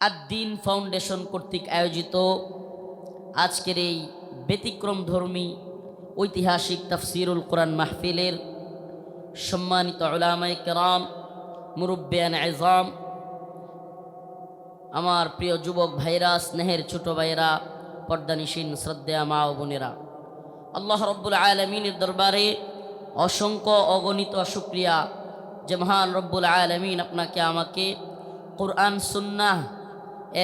আদ-দ্বীন foundation কর্তৃক আয়োজিত আজকের এই ব্যতিক্রমধর্মী ঐতিহাসিক তাফসিরুল কোরআন মাহফিলের সম্মানিত উলামায়ে কেরাম, মুরব্বিয়ান আযম, আমার প্রিয় যুবক ভাইরা, স্নেহের ছোট ভাইরা, পর্দানিশীন শ্রদ্ধেয়া মা ও বোনেরা, আল্লাহ রব্বুল আলামিনের দরবারে অসংখ্য অগণিত শুকরিয়া যে মহান রব্বুল আলামিন আপনাকে আমাকে কোরআন সুন্নাহ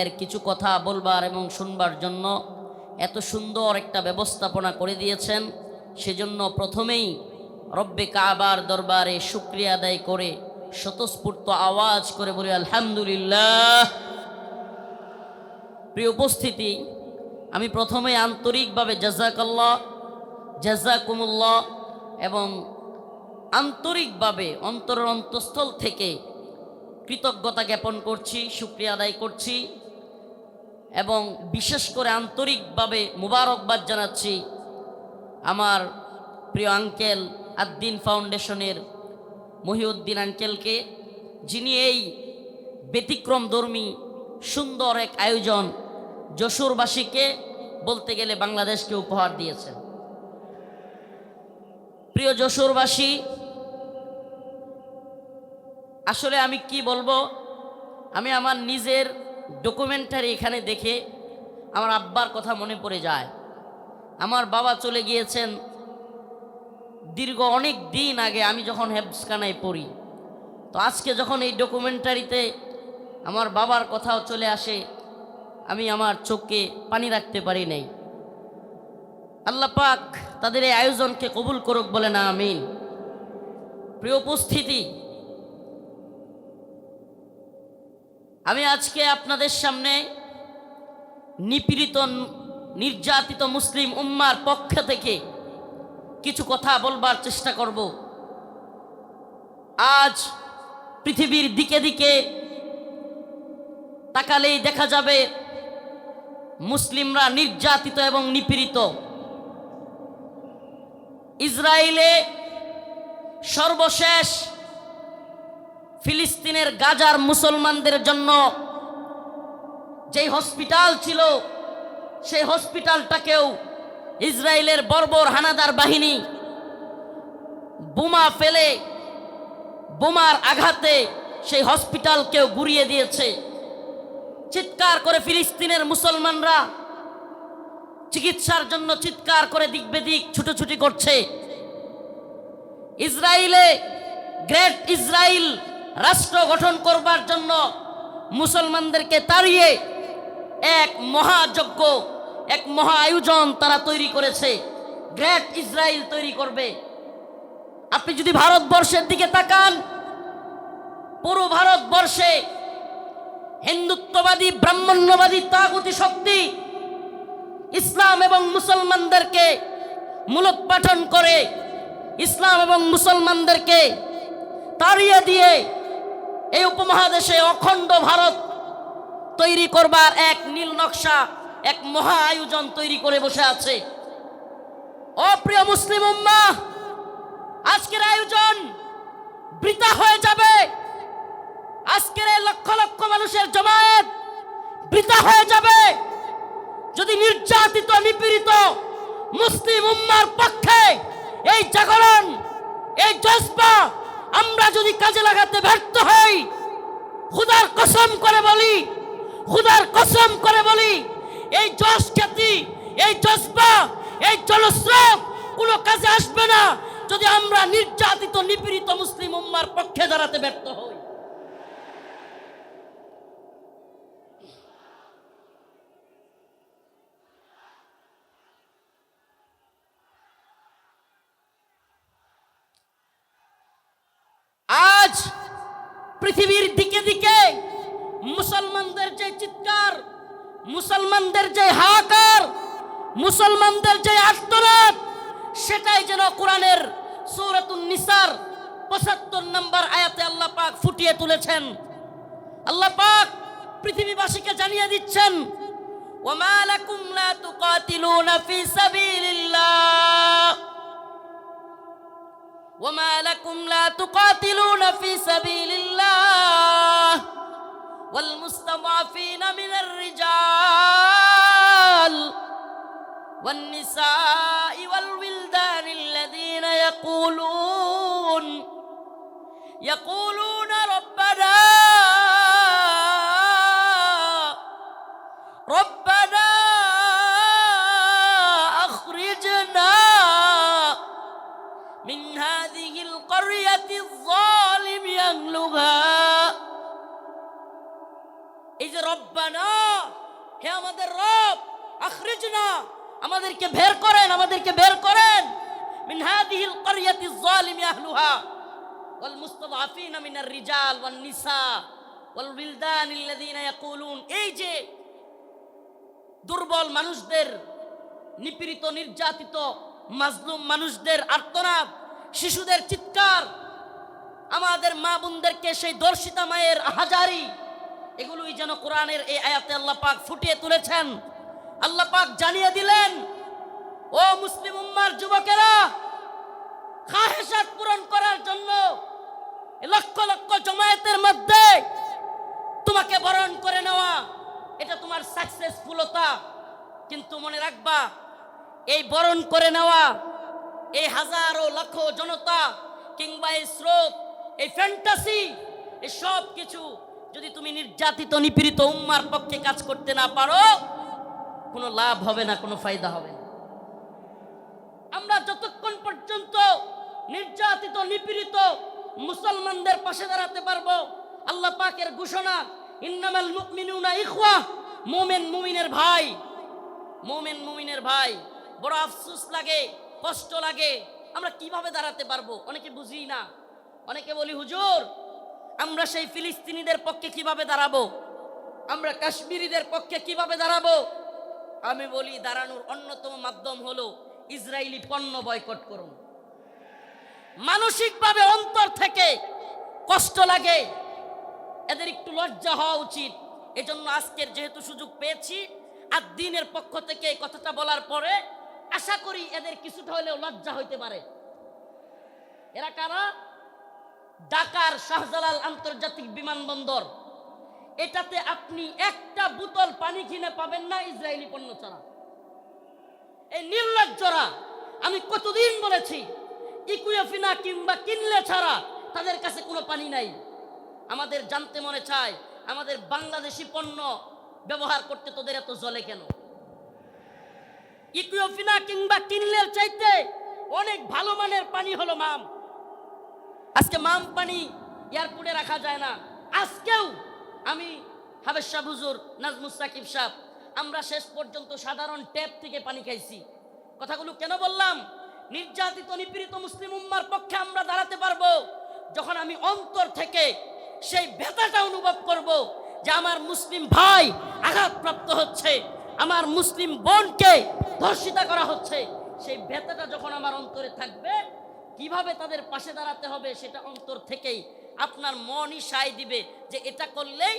এর কিছু কথা বলবার এবং শুনবার জন্য এত সুন্দর একটা ব্যবস্থাপনা করে দিয়েছেন। সেজন্য প্রথমেই রব্বে কাবার দরবারে শুকরিয়া আদায় করে স্বতঃস্ফূর্ত আওয়াজ করে বলি আলহামদুলিল্লাহ। প্রিয় উপস্থিতি, আমি প্রথমে আন্তরিকভাবে জাযাকাল্লাহ, জাযাকুমুল্লাহ এবং আন্তরিকভাবে অন্তরের অন্তঃস্থল থেকে কৃতজ্ঞতা জ্ঞাপন করছি, শুকরিয়া আদায় করছি এবং বিশেষ করে আন্তরিকভাবে মুবারকবাদ জানাচ্ছি আমার প্রিয় আঙ্কেল আদ-দ্বীন ফাউন্ডেশনের মহিউদ্দিন আঙ্কেলকে, যিনি এই ব্যতিক্রমধর্মী সুন্দর এক আয়োজন যশোরবাসীকে, বলতে গেলে বাংলাদেশকে উপহার দিয়েছেন। প্রিয় যশোরবাসী, আসলে আমি কি বলবো, আমি আমার নিজের ডকুমেন্টারি এখানে দেখে আমার আব্বার কথা মনে পড়ে যায়। আমার বাবা চলে গিয়েছেন দীর্ঘ অনেক দিন আগে, আমি যখন হেফজখানায় পড়ি। তো আজকে যখন এই ডকুমেন্টারিতে আমার বাবার কথাও চলে আসে, আমি আমার চোখে পানি রাখতে পারি নাই। আল্লাহ পাক তাদের এই আয়োজনকে কবুল করুক, বলে না আমিন। প্রিয় উপস্থিতি, আমি আজকে আপনাদের সামনে নিপীড়িত নির্যাতিত মুসলিম উম্মার পক্ষ থেকে কিছু কথা বলবার চেষ্টা করব। আজ পৃথিবীর দিকে দিকে তাকালেই দেখা যাবে মুসলিমরা নির্যাতিত এবং নিপীড়িত। ইসরায়েলে সর্বশেষ ফিলিস্তিনের গাজার মুসলমানদের জন্য যেই হসপিটাল ছিল, সেই হসপিটালটাকেও ইসরায়েলের বর্বর হানাদার বাহিনী বোমা ফেলে, বোমার আঘাতে সেই হসপিটালকেও গুড়িয়ে দিয়েছে। চিৎকার করে ফিলিস্তিনের মুসলমানরা চিকিৎসার জন্য চিৎকার করে দিক বেদিক ছুটোছুটি করছে। ইসরায়েলে গ্রেট ইসরায়েল রাষ্ট্র গঠন করবার জন্য মুসলমানদেরকে তাড়িয়ে এক মহাযজ্ঞ, এক মহা আয়োজন তারা তৈরি করেছে, গ্রেট ইসরায়েল তৈরি করবে। আপনি যদি ভারতবর্ষের দিকে তাকান, পুরো ভারতবর্ষে হিন্দুত্ববাদী ব্রাহ্মণ্যবাদী তাগুতি শক্তি ইসলাম এবং মুসলমানদেরকে মূলোৎপাটন করে, ইসলাম এবং মুসলমানদেরকে তাড়িয়ে দিয়ে এই উপমহাদেশে অখণ্ড ভারত তৈরি করবার এক নীল নকশা, এক মহা আয়োজন তৈরি করে বসে আছে। অপ্রিয় মুসলিম উম্মাহ, আজকের আয়োজন বৃথা হয়ে যাবে। আজকের এই লক্ষ লক্ষ মানুষের জমায়েত বৃথা হয়ে যাবে যদি নির্যাতিত নিপীড়িত মুসলিম উম্মার পক্ষে এই জাগরণ, এই জজবা আমরা যদি কাজে লাগাতে ব্যর্থ হই। খোদার কসম করে বলি, খোদার কসম করে বলি, এই জজ খ্যাতি, এই জজবা, এই জনস্রোত কোনো কাজে আসবে না যদি আমরা নির্যাতিত নিপীড়িত মুসলিম উম্মার পক্ষে দাঁড়াতে ব্যর্থ হই। আজ পৃথিবীর দিকে দিকে মুসলমানদের যে চিৎকার, মুসলমানদের যে হাহাকার, মুসলমানদের যে আর্তনাদ, সেটাই যেন কোরআনের সূরাতুন নিসার ৭৫ নম্বর আয়াতে আল্লাহ পাক ফুটিয়ে তুলেছেন। আল্লাহ পাক পৃথিবীবাসীকে জানিয়ে দিচ্ছেন, ওয়ামা লাকুম লা তুকাতিলুনা ফি সাবিলিল্লাহ, وما لكم لا تقاتلون في سبيل الله والمستضعفين والنساء والولدان الذين يقولون ربنا أخرجنا من هذه القرية الظالم أهلها এই যে রব্বানা, হে আমাদের রব, আখরিজনা, আমাদেরকে বের করেন মিন হাদিহিল ক্বরিয়াতিজ যালিমি আহলুহা ওয়াল মুস্তাদআফিনা মিনার রিজাল ওয়ান নিসা ওয়াল উইলদানিল্লাযিনা ইয়াকুলুন, এই যে দুর্বল মানুষদের, নিপীড়িত নির্যাতিত মাজলুম মানুষদের আর্তনাদ, শিশুদের চিৎকার, আমাদের মা বোনদেরকে সেই দর্শিতা মায়ের হাজারি, এগুলোই যেন কোরআনের এই আয়াতে আল্লাহ পাক ফুটিয়ে তুলেছেন। আল্লাহ পাক জানিয়ে দিলেন, ও মুসলিম উম্মার যুবকেরা, খাহেশাত পূরণ করার জন্য লক্ষ লক্ষ জমায়েতের মধ্যে তোমাকে বরণ করে নেওয়া, এটা তোমার সাকসেসফুলতা। কিন্তু মনে রাখবা, এই বরণ করে নেওয়া, এই হাজারো লাখ জনতা কিংবা এই স্রোত, এই ফ্যান্টাসি, এই সব কিছু যদি তুমি নির্যাতিত নিপীড়িত উম্মার পক্ষে কাজ করতে না পারো, কোনো লাভ হবে না, কোনো ফায়দা হবে না। আমরা যতক্ষণ পর্যন্ত নির্যাতিত নিপীড়িত মুসলমানদের পাশে দাঁড়াতে পারবো, আল্লাহ পাকের ঘোষণা, ইন্নামাল মুমিনুনা ইখওয়া, মুমিন মুমিনের ভাই, মুমিন মুমিনের ভাই। বড় আফসোস লাগে, কষ্ট লাগে, আমরা কিভাবে দাঁড়াতে পারবো অনেকে বুঝি না। অনেকে বলি, হুজুর আমরা সেই ফিলিস্তিনিদের পক্ষে কিভাবে দাঁড়াবো, আমরা কাশ্মীরিদের পক্ষে কিভাবে দাঁড়াবো? আমি বলি, দাঁড়ানোর অন্যতম মাধ্যম হলো ইসরায়েলি পণ্য বয়কট করুন। মানসিকভাবে অন্তর থেকে কষ্ট লাগে, এদের একটু লজ্জা হওয়া উচিত। এজন্য আজকের যেহেতু সুযোগ পেয়েছি, আর দিনের পক্ষ থেকে এই কথাটা বলার পরে আশা করি এদের কিছুটা হলেও লজ্জা হইতে পারে। এরা কারা? ঢাকার শাহজালাল আন্তর্জাতিক বিমানবন্দর, এটাতে আপনি একটা বোতল পানি কিনে পাবেন না ইসরায়েলি পণ্য ছাড়া। এই নির্লজ্জরা, আমি কতদিন বলেছি, ইকুয়েফিনা কিংবা কিনলে ছাড়া তাদের কাছে কোনো পানি নাই। আমাদের জানতে মনে চায়, আমাদের বাংলাদেশি পণ্য ব্যবহার করতে তোদের এত জ্বলে কেন? ইকুয়েফিনা কিংবা কিনলের চাইতে অনেক ভালো মানের পানি হলো মাম। আজকে মাম পানি এয়ারপোর্টে রাখা যায় না। আজকেও আমি হাবেশ শাহ হুজুর, নাজমুস সাকিব সাহেব, আমরা শেষ পর্যন্ত সাধারণ ট্যাপ থেকে পানি খাইছি। কথাগুলো কেন বললাম? নির্যাতিত নিপীড়িত মুসলিম উম্মার পক্ষে আমরা দাঁড়াতে পারবো যখন আমি অন্তর থেকে সেই ব্যথাটা অনুভব করব যে আমার মুসলিম ভাই আঘাতপ্রাপ্ত হচ্ছে, আমার মুসলিম বোনকে ধর্ষিতা করা হচ্ছে। সেই ব্যথাটা যখন আমার অন্তরে থাকবে, কিভাবে তাদের পাশে দাঁড়াতে হবে সেটা অন্তর থেকেই আপনার মনই সায় দিবে যে এটা করলেই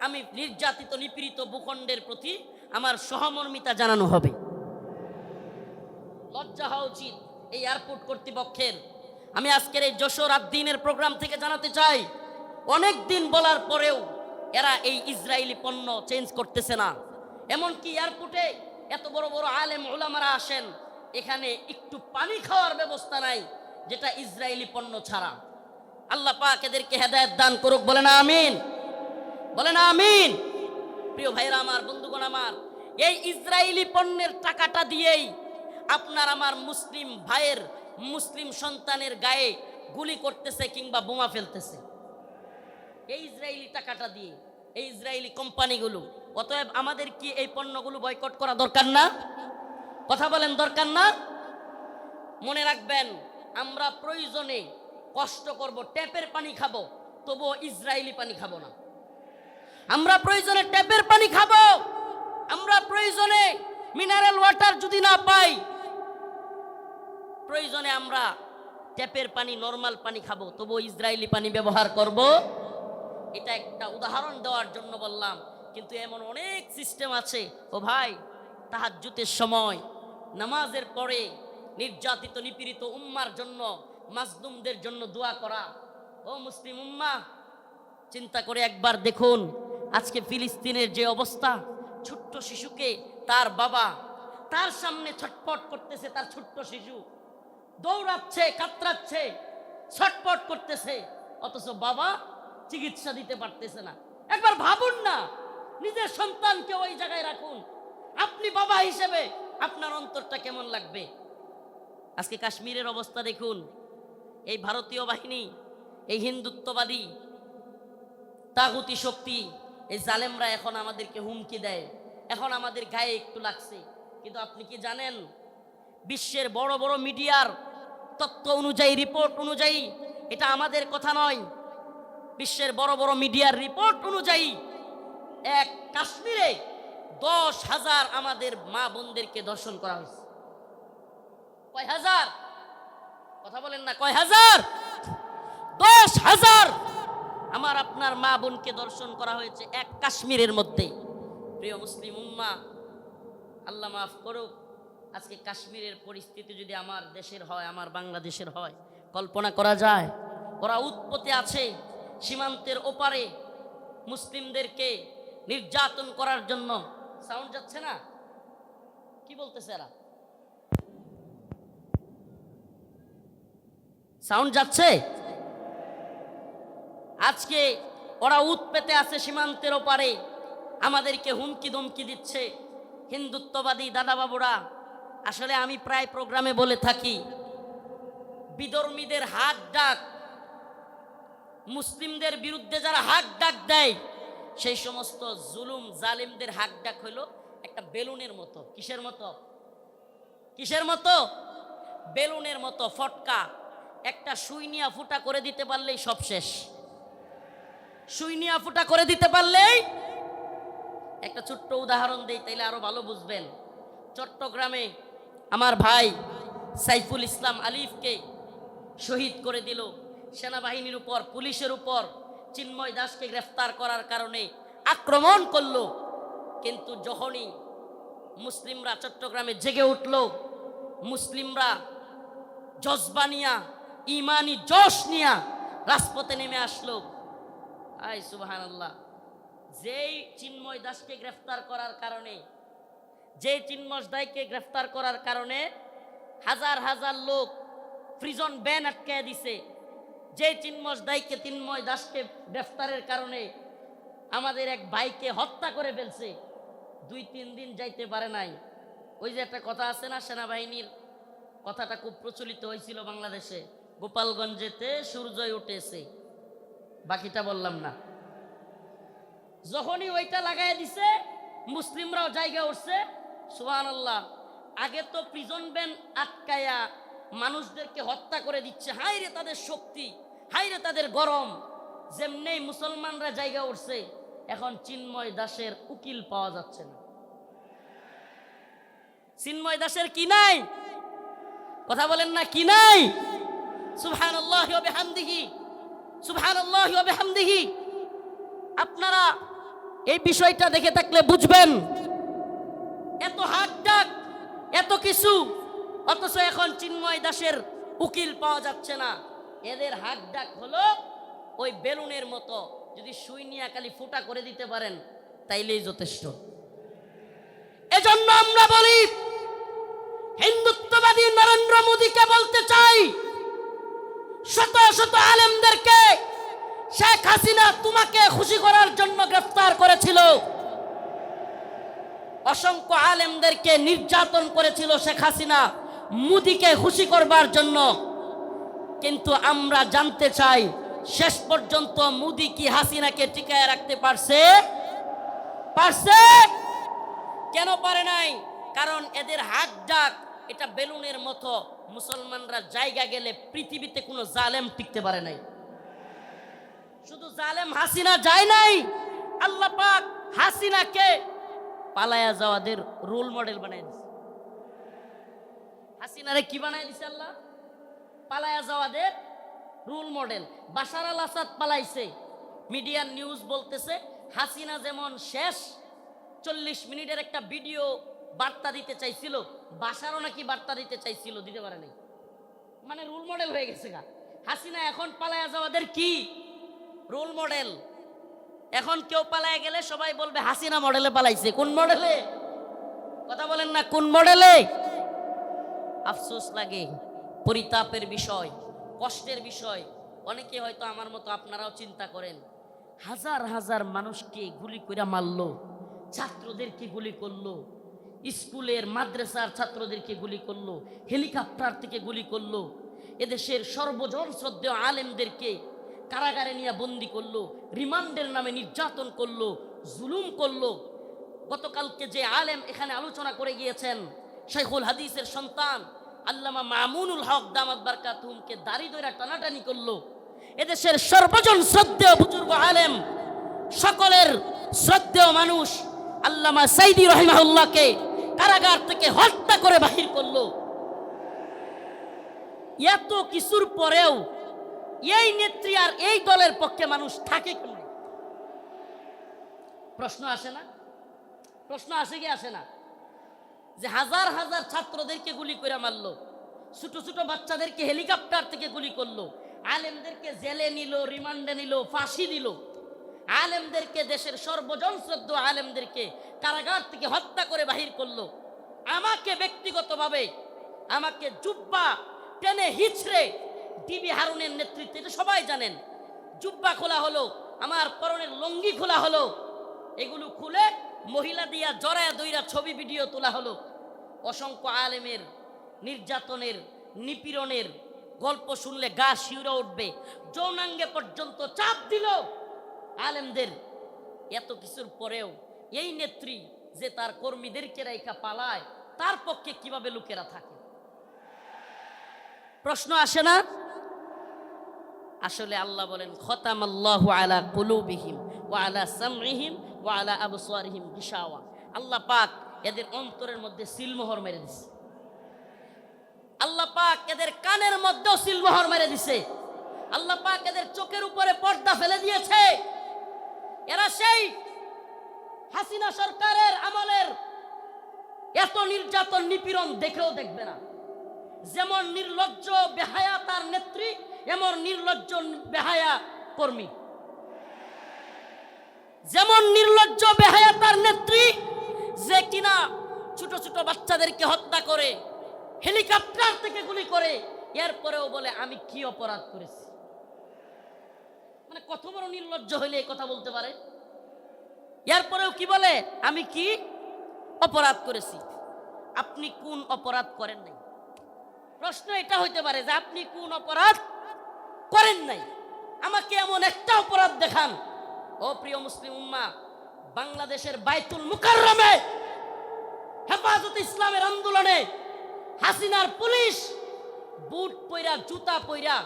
আমি নির্যাতিত নিপীড়িত ভূখণ্ডের প্রতি আমার সহমর্মিতা জানানো হবে। লজ্জা হওয়া উচিত এই এয়ারপোর্ট কর্তৃপক্ষের। আমি আজকের এই যশোর আদ্দিনের প্রোগ্রাম থেকে জানাতে চাই, অনেক দিন বলার পরেও এরা এই ইসরায়েলি পণ্য চেঞ্জ করতেছে না। এমনকি এয়ারপোর্টে এত বড় বড় আলেম উলামারা আসেন, এখানে একটু পানি খাওয়ার ব্যবস্থা নাই যেটা ইসরায়েলি পণ্য ছাড়া। আল্লাহ পাক এদেরকে হেদায়েত দান করুক, বলেন আমিন, বলেন আমিন। প্রিয় ভাইরা আমার, বন্ধুগণ আমার, এই ইসরায়েলি পণ্যের টাকাটা দিয়েই আপনার আমার মুসলিম ভাইয়ের, মুসলিম সন্তানের গায়ে গুলি করতেছে কিংবা বোমা ফেলতেছে, এই ইসরায়েলি টাকাটা দিয়ে, এই ইসরায়েলি কোম্পানিগুলো। অতএব আমাদের কি এই পণ্যগুলো বয়কট করা দরকার না? কথা বলেন, দরকার না? মনে রাখবেন, আমরা প্রয়োজনে কষ্ট করব, ট্যাপের পানি খাবো, তবুও ইসরায়েলি পানি খাবো না। আমরা প্রয়োজনে ট্যাপের পানি খাবো, আমরা প্রয়োজনে মিনারেল ওয়াটার যদি না পাই, প্রয়োজনে আমরা ট্যাপের পানি, নরমাল পানি খাবো, তবুও ইসরায়েলি পানি ব্যবহার করব। এটা একটা উদাহরণ দেওয়ার জন্য বললাম। কিন্তু এমন অনেক সিস্টেম আছে। ও ভাই, তাহাজ্জুদের সময় নামাজের পরে নির্যাতিত নিপীড়িত উম্মার জন্য, মাজলুমদের জন্য দোয়া করা। ও মুসলিম উম্মা, চিন্তা করে একবার দেখুন, আজকে ফিলিস্তিনের যে অবস্থা, ছোট্ট শিশুকে তার বাবা তার সামনে ছটপট করতেছে, তার ছোট্ট শিশু দৌড়াচ্ছে, কাতরাচ্ছে, ছটপট করতেছে, অথচ বাবা চিকিৎসা দিতে পারতেছে না। একবার ভাবুন না, নিজের সন্তানকে ওই জায়গায় রাখুন, আপনি বাবা হিসেবে আপনার অন্তরটা কেমন লাগবে? আজকে কাশ্মীরের অবস্থা দেখুন। এই ভারতীয় বাহিনী, এই হিন্দুত্ববাদী তাগুতি শক্তি, এই জালেমরা এখন আমাদেরকে হুমকি দেয়, এখন আমাদের গায়ে একটু লাগছে। কিন্তু আপনি কি জানেন, বিশ্বের বড় বড় মিডিয়ার তথ্য অনুযায়ী, রিপোর্ট অনুযায়ী, এটা আমাদের কথা নয়, বিশ্বের বড় বড় মিডিয়ার রিপোর্ট অনুযায়ী এক কাশ্মীরে 10,000 আমাদের মা বোনদেরকে ধর্ষণ করা হয়েছে। কয় হাজার? কথা বলেন না, কয় হাজার? 10,000 আমার আপনার মা বোনকে ধর্ষণ করা হয়েছে এক কাশ্মীরের মধ্যে। প্রিয় মুসলিম উম্মাহ, আল্লাহ মাফ করুক, আজকে কাশ্মীরের পরিস্থিতি যদি আমার দেশের হয়, আমার বাংলাদেশের হয়, কল্পনা করা যায়? ওরা উৎপত্তি আছে সীমান্তের ওপারে মুসলিমদেরকে নির্যাতন করার জন্য। সাউন্ড যাচ্ছে না? কি বলতেছে এরা? সাউন্ড যাচ্ছে? আজকে ওরা উৎপেতে আছে সীমান্তের ওপারে, আমাদেরকে হুমকি ধমকি দিচ্ছে হিন্দুত্ববাদী দাদা বাবুরা। আসলে আমি প্রায় প্রোগ্রামে বলে থাকি, বিধর্মীদের হাক ডাক, মুসলিমদের বিরুদ্ধে যারা হাক ডাক দেয়, সেই সমস্ত জুলুম জালিমদের হাক ডাক হইল একটা বেলুনের মতো। কিসের মতো? কিসের মতো? বেলুনের মতো ফটকা। একটা সুই নিয়া ফুটা করে দিতে পারলেই সব শেষ। সুই নিয়া ফুটা করে দিতে পারলেই। একটা ছোট্ট উদাহরণ দেই, তাইলে আরো ভালো বুঝবেন। চট্টগ্রামে আমার ভাই সাইফুল ইসলাম আলিফকে শহীদ করে দিল সেনাবাহিনীর উপর, পুলিশের উপর। চিন্ময় দাসকে গ্রেফতার করার কারণে আক্রমণ করলো। কিন্তু যখনই মুসলিমরা চট্টগ্রামে জেগে উঠল, মুসলিমরা জজবা নিয়া, ইমানি জোশ নিয়া রাজপথে নেমে আসলো। আয় সুবহানাল্লাহ। যেই চিন্ময় দাসকে গ্রেফতার করার কারণে, যে চিন্ময় দাসকে গ্রেফতার করার কারণে হাজার হাজার লোক প্রিজন ব্যান আটকায় দিছে, যে চিন্ময় দাসকে গ্রেফতারের কারণে আমাদের এক ভাইকে হত্যা করে ফেলছে, 2-3 দিন যাইতে পারে নাই। ওই যে একটা কথা আছে না, সেনাবাহিনীর কথাটা খুব প্রচলিত হয়েছিল বাংলাদেশে, গোপালগঞ্জেতে সূর্যই উঠেছে, বাকিটা বললাম না। যখনই ওইটা লাগাই দিছে, মুসলিমরাও জায়গা উঠছে। সুবহানাল্লাহ। আগে তো প্রিজন ব্যান আটকায়া মানুষদেরকে হত্যা করে দিচ্ছে, হাই রে তাদের শক্তি, হাই রে তাদের গরম। যেমনি মুসলমানরা জায়গা উঠছে, এখন চিন্ময় দাসের উকিল পাওয়া যাচ্ছে না। চিন্ময় দাসের কি নাই? কথা বলেন না, কি নাই? সুবহানাল্লাহি ওয়া বিহামদিহি, সুবহানাল্লাহি ওয়া বিহামদিহি। আপনারা এই বিষয়টা দেখে থাকলে বুঝবেন, এত হাক ডাক, এত কিছু, অথচ এখন চিন্ময় দাসের উকিল পাওয়া যাচ্ছে না। এদের হাক ডাক হলো ওই বেলুনের মতো, যদি সুই নিয়ে খালি ফুটা করে দিতে পারেন তাইলেই যথেষ্ট। এজন্য আমরা বলি, হিন্দুত্ববাদী নরেন্দ্র মোদীকে বলতে চাই, শত শত আলেমদেরকে শেখ হাসিনা তোমাকে খুশি করার জন্য গ্রেফতার করেছিল, অসংখ্য আলেমদেরকে নির্যাতন করেছিল শেখ হাসিনা মোদীকে খুশি করবার জন্য। কিন্তু আমরা জানতে চাই, শেষ পর্যন্ত মোদী কি হাসিনাকে টিকায় রাখতে পারছে? পারছে? কেন পারে নাই? কারণ এদের হাত ডাক এটা বেলুনের মতো। মুসলমানরা জায়গা গেলে পৃথিবীতে কোনো জালেম টিকতে পারে নাই। শুধু জালেম হাসিনা যায় নাই, আল্লাহ পাক হাসিনাকে পালায়া যাওয়াদের রোল মডেল বানাই দিছে। হাসিনারে কি বানাই দিছে আল্লাহ? পালায়া যাওয়াদের রোল মডেল। বাশার আল আসাদ পালাইছে, মিডিয়ার নিউজ বলতেছে হাসিনা যেমন শেষ 40 মিনিটের একটা ভিডিও বার্তা দিতে চাইছিল, বাশারও নাকি বার্তা দিতে চাইছিল, দিতে পারে নাই। মানে রোল মডেল হয়ে গেছে গা হাসিনা। এখন পালায়া যাওয়াদের কি রোল মডেল। এখন কেউ পালায় গেলে সবাই বলবে হাসিনা মডেলে পালাইছে। কোন মডেলে? কথা বলেন না, কোন মডেলে? আফসোস লাগে, পরিতাপের বিষয়, কষ্টের বিষয়। অনেকে হয়তো আমার মতো আপনারাও চিন্তা করেন, হাজার হাজার মানুষকে গুলি করে মারলো, ছাত্রদেরকে গুলি করলো, স্কুলের মাদ্রাসার ছাত্রদেরকে গুলি করলো, হেলিকপ্টার থেকে গুলি করলো, এদেশের সর্বজন শ্রদ্ধেয় আলেমদেরকে কারাগারে নিয়ে বন্দি করলো, রিমান্ডের নামে নির্যাতন করলো, জুলুম করলো। গতকালকে যে আলেম এখানে আলোচনা করে গিয়েছেন, শাইখুল হাদিসের সন্তান আল্লামা মামুনুল হক দামাত বারকাতুহুমকে দাড়ি ধরে টানাটানি করলো। এদেশের সর্বজন শ্রদ্ধেয় বুজুর্গ আলেম, সকলের শ্রদ্ধেয় মানুষ আল্লামা সাইদি রহিমাহুল্লাহকে কারাগার থেকে হত্যা করে বাহির করলো। এত কিছুর পরেও এই নেত্রী আর এই দলের পক্ষে মানুষ থাকে কেন? প্রশ্ন আসে না? প্রশ্ন আসে কি আসে না? যে হাজার হাজার ছাত্রদেরকে গুলি করে মারলো, ছোট ছোট বাচ্চাদেরকে হেলিকপ্টার থেকে গুলি করলো, আলেমদেরকে জেলে নিল, রিমান্ডে নিল, ফাঁসি দিল, আলেমদেরকে, দেশের সর্বজন শ্রদ্ধেয় আলেমদেরকে কারাগার থেকে হত্যা করে বাহির করলো। আমাকে ব্যক্তিগতভাবে আমাকে জুব্বা টেনে হিচড়ে ডিবি হারুনের নেতৃত্বে, এটা সবাই জানেন, জুব্বা খোলা হলো, আমার পরনের লুঙ্গি খোলা হলো, এগুলো খুলে মহিলা দিয়া জড়ায়া দইরা ছবি ভিডিও তোলা হলো। অসংখ্য আলেমের নির্যাতনের, নিপীড়নের গল্প শুনলে গা শিউরে উঠবে, যৌনাঙ্গে পর্যন্ত চাপ দিল আলেমদের। এত কিছুর পরেও এই নেত্রী যে তার কর্মীদেরকে রাইখা পালায়, তার পক্ষে কিভাবে লোকেরা থাকে? প্রশ্ন আসে না? আসলে আল্লাহ বলেন, খতামাল্লাহু আলা কুলুবিহিম ওয়া আলা সামইহিম ওয়া আলা আবসারিহিম গিশাওয়া। আল্লাহ পাক এদের অন্তরের মধ্যে সিলমোহর মেরে দিছে। আল্লাহ পাক এদের কানের মধ্যেও সিলমোহর মেরে দিছে। আল্লাহ পাক এদের চোখের উপরে পর্দা ফেলে দিয়েছে। এরা সেই হাসিনা সরকারের আমলের এত নির্যাতন নিপীড়ন দেখেও দেখবে না। যেমন নির্লজ্জ বেহায়া তার নেত্রী, এমন নির্লজ্জ বেহায়া কর্মী। যেমন নির্লজ্জ বেহায়া তার নেত্রী, যে কিনা ছোট ছোট বাচ্চাদেরকে হত্যা করে, হেলিকপ্টার থেকে গুলি করে, এরপরেও বলে আমি কি অপরাধ করেছি। মানে কত বড় নির্লজ্জ হইলে এই কথা বলতে পারে? এরপরেও কি বলে, আমি কি অপরাধ করেছি। আপনি কোন অপরাধ করেন নাই? প্রশ্ন এটা হইতে পারে যে আপনি কোন অপরাধ করেন নাই, আমাকে এমন একটা অপরাধ দেখান। ও প্রিয় মুসলিম উম্মাহ, বাংলাদেশের বাইতুল মুকাররমে হেফাজতে ইসলামের আন্দোলনে হাসিনার পুলিশ বুট পইরা, জুতা পইরা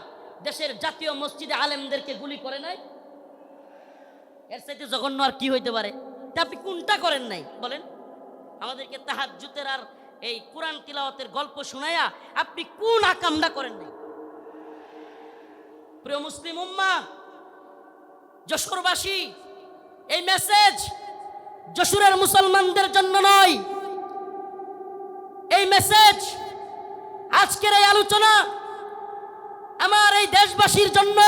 দেশের জাতীয় মসজিদে আলেমদেরকে গুলি করে নাই। এর চাইতে জঘন্য আর কি হইতে পারে? আপনি কোনটা করেন নাই বলেন? আমাদেরকে তাহাজ্জুদের আর এই কোরআন তিলাওয়াতের গল্প শোনায়া আপনি কোন আকামটা করেন নাই? প্রিয় মুসলিম উম্মাহ, যশোরবাসী, এই মেসেজ যশোরের মুসলমানদের জন্য নয়। এই মেসেজ, আজকের এই আলোচনা আমার এই দেশবাসীর জন্য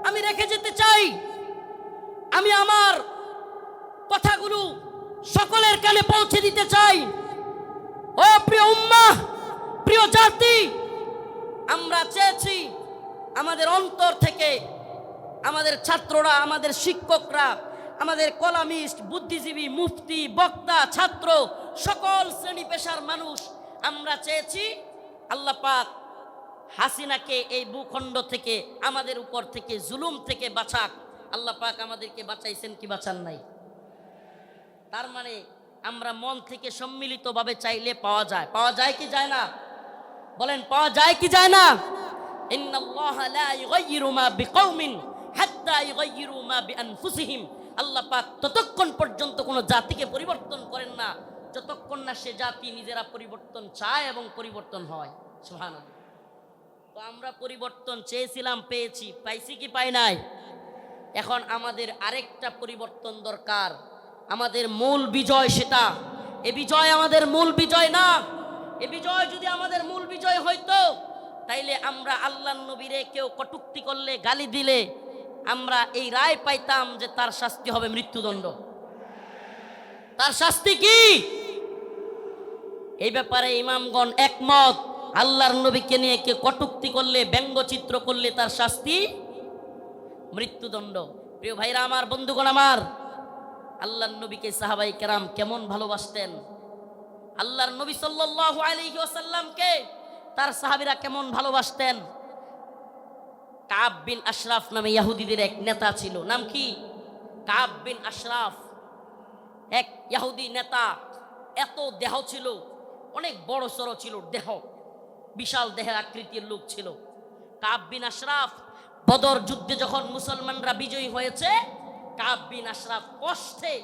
আমি রেখে যেতে চাই। আমি আমার কথাগুলো সকলের কানে পৌঁছে দিতে চাই। ও প্রিয় উম্মাহ, প্রিয় জাতি, আমরা চেয়েছি আমাদের অন্তর থেকে, আমাদের ছাত্ররা, আমাদের শিক্ষকরা, আমাদের কলামিস্ট, বুদ্ধিজীবী, মুফতি, বক্তা, ছাত্র, সকল শ্রেণী পেশার মানুষ, আমরা চেয়েছি আল্লাহ পাক হাসিনাকে এই ভূখণ্ড থেকে, আমাদের উপর থেকে, জুলুম থেকে বাঁচাক। আল্লাহ পাক আমাদেরকে বাঁচাইছেন কি বাঁচান নাই? তার মানে আমরা মন থেকে সম্মিলিতভাবে চাইলে পাওয়া যায়। পাওয়া যায় কি যায় না? বলেন, পাওয়া যায় কি যায় না? ইন্নাল্লাহা লা ইউগাইয়িরু মা বিকওমিন হাত্তা ইউগাইয়িরু মা বিআনফুসিহিম। আল্লাহ পাক ততক্ষণ পর্যন্ত কোনো জাতিকে পরিবর্তন করেন না যতক্ষণ না সে জাতি নিজেরা পরিবর্তন চায় এবং পরিবর্তন হয়। সুবহানাল্লাহ। তো আমরা পরিবর্তন চেয়েছিলাম, পেয়েছি। পাইছি কি পাই নাই? এখন আমাদের আরেকটা পরিবর্তন দরকার। আমাদের মূল বিজয় সেটা। এ বিজয় আমাদের মূল বিজয় না। এ বিজয় যদি আমাদের মূল বিজয় হইতো, তাইলে আমরা আল্লাহর নবীরে কেউ কটূক্তি করলে, গালি দিলে, আমরা এই রায় পাইতাম যে তার শাস্তি হবে মৃত্যুদণ্ড। তার শাস্তি কি? এই ব্যাপারে ইমামগণ একমত, আল্লাহর নবীকে নিয়ে কে কটূক্তি করলে, ব্যঙ্গচিত্র করলে তার শাস্তি মৃত্যুদণ্ড। প্রিয় ভাইরা আমার, বন্ধুগণ আমার, আল্লাহর নবীকে সাহাবাই কেরাম কেমন ভালোবাসতেন, আল্লাহর নবী সাল্লাল্লাহু আলাইহি ওয়াসাল্লামকে তার সাহাবীরা কেমন ভালোবাসতেন। কাব বিন আশরাফ নামে ইহুদিদের এক নেতা ছিল। নাম কি? কাব বিন আশরাফ, এক ইহুদি নেতা। এত দেহ ছিল, অনেক বড় সড়ো ছিল দেহ, বিশাল দেহের আকৃতির লোক ছিল কাব বিন আশরাফ। বদর যুদ্ধে যখন মুসলমানরা বিজয়ী হয়েছে, কাব বিন আশরাফ কষ্টে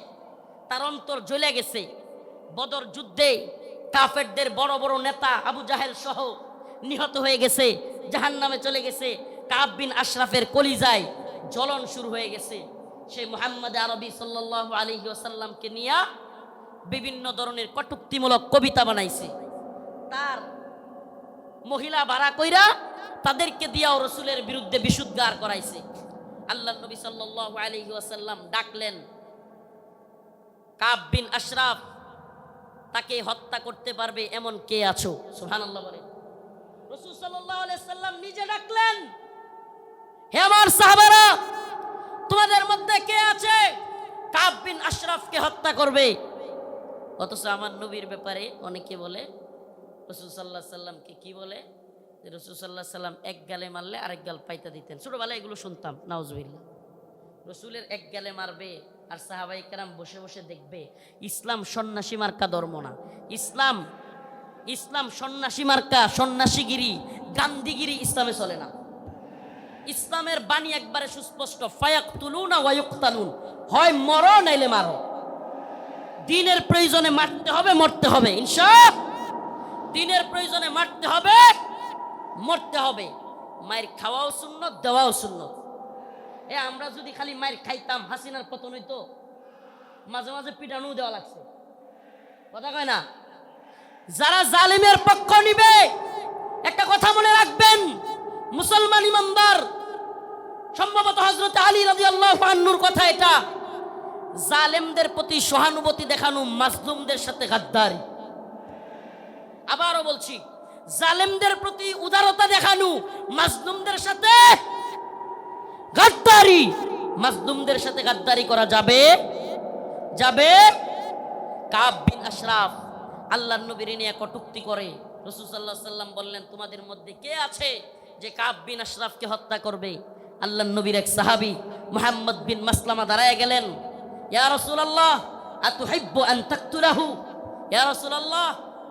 তার অন্তর জ্বলে গেছে। বদর যুদ্ধে কাফেরদের বড় বড় নেতা আবু জাহেল সহ নিহত হয়ে গেছে, জাহান্নামে চলে গেছে। কাব বিন আশরাফের কলিজায় জ্বলন শুরু হয়ে গেছে। সেই মুহাম্মদ আরবি সাল্লাল্লাহু আলাইহি ওয়াসাল্লামকে নিয়ে বিভিন্ন ধরনের কটূক্তিমূলক কবিতা বানাইছে। তার মহিলা ভাড়া কইরা তাদেরকে দিয়াও রসুলের বিরুদ্ধে বিশুদ্ধার করাইছে। আল্লাহ নবী সাল্লাল্লাহু আলাইহি ওয়াসাল্লাম ডাকলেন, কাব বিন আশরাফ, তাকে হত্যা করতে পারবে এমন কে আছো? সুবহানাল্লাহ বলে। রাসূল সাল্লাল্লাহু আলাইহি ওয়াসাল্লাম নিজে ডাকলেন, হে আমার সাহাবারা, তোমাদের মধ্যে কে আছে কাব বিন আশরাফকে হত্যা করবে? অথচ আমার নবীর ব্যাপারে অনেকে বলে, রাসূল সাল্লাল্লাহু আলাইহি সাল্লামকে কি বলে, যে রাসূল সাল্লাল্লাহু আলাইহি সাল্লাম এক গালে মারলে আরেক গাল পাইতা দিতেন। ছোটবেলায় এগুলো শুনতাম, নাউজুবিল্লাহ। রসুলের এক গালে মারবে আর সাহাবাই কেরাম বসে বসে দেখবে। ইসলাম সন্ন্যাসী মার্কা ধর্ম না। ইসলাম সন্ন্যাসী মার্কা, সন্ন্যাসীগিরি, গান্ধীগিরি ইসলামে চলে না। ইসলামের বাণী একবারে সুস্পষ্ট, ফায়াকতুলুনা ওয়া ইউকতালুন, হয় মরো নাইলে মারো। দিনের প্রয়োজনে মারতে হবে, মরতে হবে, ইনশাআল্লাহ। দিনের প্রয়োজনে মারতে হবে, মরতে হবে। মায়ের খাওয়াও সুন্নত, দেওয়াও সুন্নত। আমরা যদি খালি মায়ের খাইতাম, হাসিনার পতন হইতো। মাঝে মাঝে পিটানো দেওয়া লাগছে, কথা কয় না? যারা জালিমের পক্ষ নিবে, একটা কথা মনে রাখবেন, মুসলমান ইমানদার, সম্ভবত হযরত আলী রাদিয়াল্লাহু আনহুর কথা এটা, জালেমদের প্রতি সহানুভূতি দেখানো মাজলুমদের সাথে গাদ্দারি। আবারও বলছি, জালেমদের প্রতি উদারতা দেখানো মাজলুমদের সাথে গাদ্দারি। মাজলুমদের সাথে গাদ্দারি করা যাবে? কাব বিন আশরাফ আল্লাহর নবীর নিয়ে কটূক্তি করে। রাসূল সাল্লাল্লাহু আলাইহি ওয়াসাল্লাম বললেন, তোমাদের মধ্যে কে আছে যে কাব বিন আশরাফকে হত্যা করবে? আল্লাহর নবীর এক সাহাবী মুহাম্মদ বিন মাসলামা দাঁড়ায় গেলেন, ইয়া রাসূলুল্লাহ আতুহিব্বু আন তাকতুলাহু? ইয়া রাসূলুল্লাহ,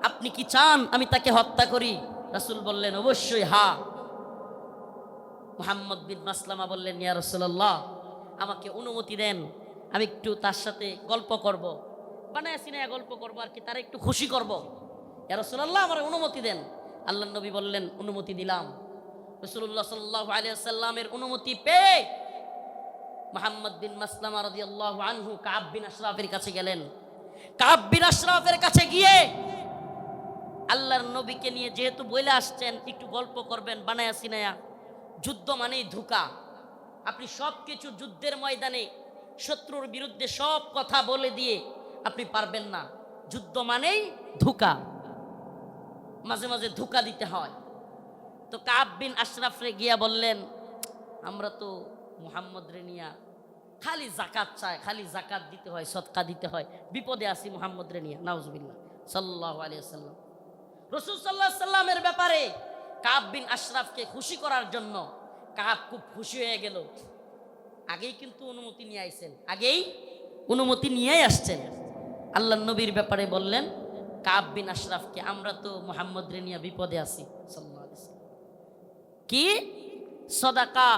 আপনি কি চান আমি তাকে হত্যা করি? রাসূল বললেন, অবশ্যই হ্যাঁ। মুহাম্মদ বিন মাসলামা বললেন, ইয়া রাসূলুল্লাহ, আমাকে অনুমতি দেন, আমি একটু তার সাথে গল্প করব, বানায় সিনায়া গল্প করব আর কি, তারা একটু খুশি করব। ইয়া রাসূলুল্লাহ, আমার অনুমতি দেন। আল্লাহর নবী বললেন, অনুমতি দিলাম। রাসূলুল্লাহ সাল্লাল্লাহু আলাইহি ওয়াসাল্লামের অনুমতি পেয়ে মুহাম্মদ বিন মাসলামা রাদিয়াল্লাহু আনহু কাব বিন আশরাফের কাছে গেলেন। কাব বিন আশরাফের কাছে গিয়ে আল্লাহর নবীকে নিয়ে যেহেতু বলে আসছেন, একটু গল্প করবেন বানায়া সিনায়া। যুদ্ধ মানেই ধোঁকা। আপনি সব কিছু যুদ্ধের ময়দানে শত্রুর বিরুদ্ধে সব কথা বলে দিয়ে আপনি পারবেন না। যুদ্ধ মানেই ধোঁকা, মাঝে মাঝে ধোঁকা দিতে হয়। তো কাব বিন আশরাফরে গিয়া বললেন, আমরা তো মুহাম্মদ রে নিয়া খালি জাকাত চাই, খালি জাকাত দিতে হয়, সদকা দিতে হয়, বিপদে আছি মুহাম্মদ রে নিয়া। নাউজুবিল্লাহ। সাল্লাল্লাহু আলাইহি ওয়াসাল্লাম রাসূল সাল্লাল্লাহু আলাইহি সাল্লামের ব্যাপারে কাব বিন আশরাফকে খুশি করার জন্য কাব খুব খুশি হয়ে গেল। আগেই কিন্তু অনুমতি নিয়ে আইছেন, আগেই অনুমতি নিয়েই আসছেন। আল্লাহর নবীর ব্যাপারে বললেন কাব বিন আশরাফকে, আমরা তো মুহাম্মদ রে নিয়ে বিপদে আছি। সাল্লাল্লাহু আলাইহি ওয়াসাল্লাম কি সদাকা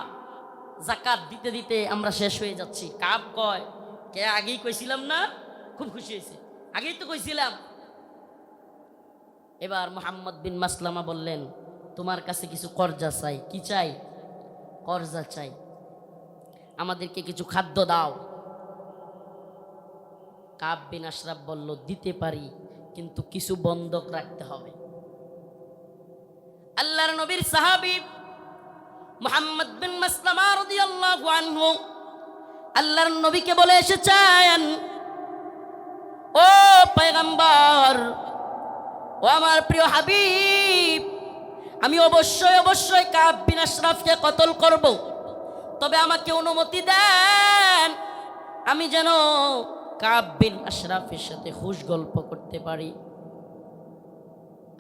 যাকাত দিতে দিতে আমরা শেষ হয়ে যাচ্ছি। কাব কয়, কে আগেই কইছিলাম না? খুব খুশি হয়েছে, আগেই তো কইছিলাম। এবার মুহাম্মদ বিন মাসলামা বললেন, তোমার কাছে কিছু কর্জা চাই। কি চাই? কর্জা চাই, আমাদেরকে কিছু খাদ্য দাও। কাব বিন আশরাফ বলল, দিতে পারি, কিন্তু কিছু বন্ধক রাখতে হবে। আল্লাহর নবীর সাহাবী মুহাম্মদ বিন মাসলামা রাদিয়াল্লাহু আনহু আল্লাহর নবীকে বলে এসেছেন, ও পয়গম্বর, ও আমার প্রিয় হাবিব, আমি অবশ্যই অবশ্যই কাব বিন আশরাফকে কতল করব, তবে আমাকে অনুমতি দেন আমি যেন কাব বিন আশরাফের সাথে খুশ গল্প করতে পারি।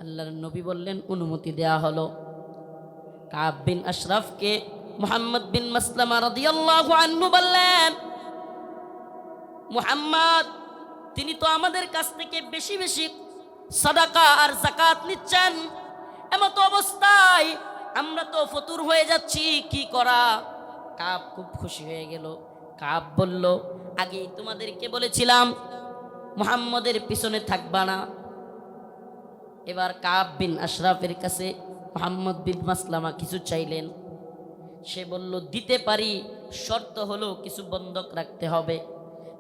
আল্লাহর নবী বললেন অনুমতি দেয়া হলো। কাব বিন আশরাফকে মুহাম্মদ বিন মাসলামা রাদিয়াল্লাহু আনহু বললেন, মুহাম্মদ তিনি তো আমাদের কাছ থেকে বেশি বেশি সাদাকা আর যাকাত নিচ্ছেন, এমত অবস্থায় আমরা তো ফতুর হয়ে যাচ্ছি, কি করা? কাব খুব খুশি হয়ে গেল। কাব বলল, আগেই তোমাদেরকে বলেছিলাম মুহাম্মদের পিছনে থাকবা না। এবার কাব বিন আশরাফের কাছে মুহাম্মদ বিন মাসলামা কিছু চাইলেন। সে বলল, দিতে পারি, শর্ত হলো কিছু বন্ধক রাখতে হবে।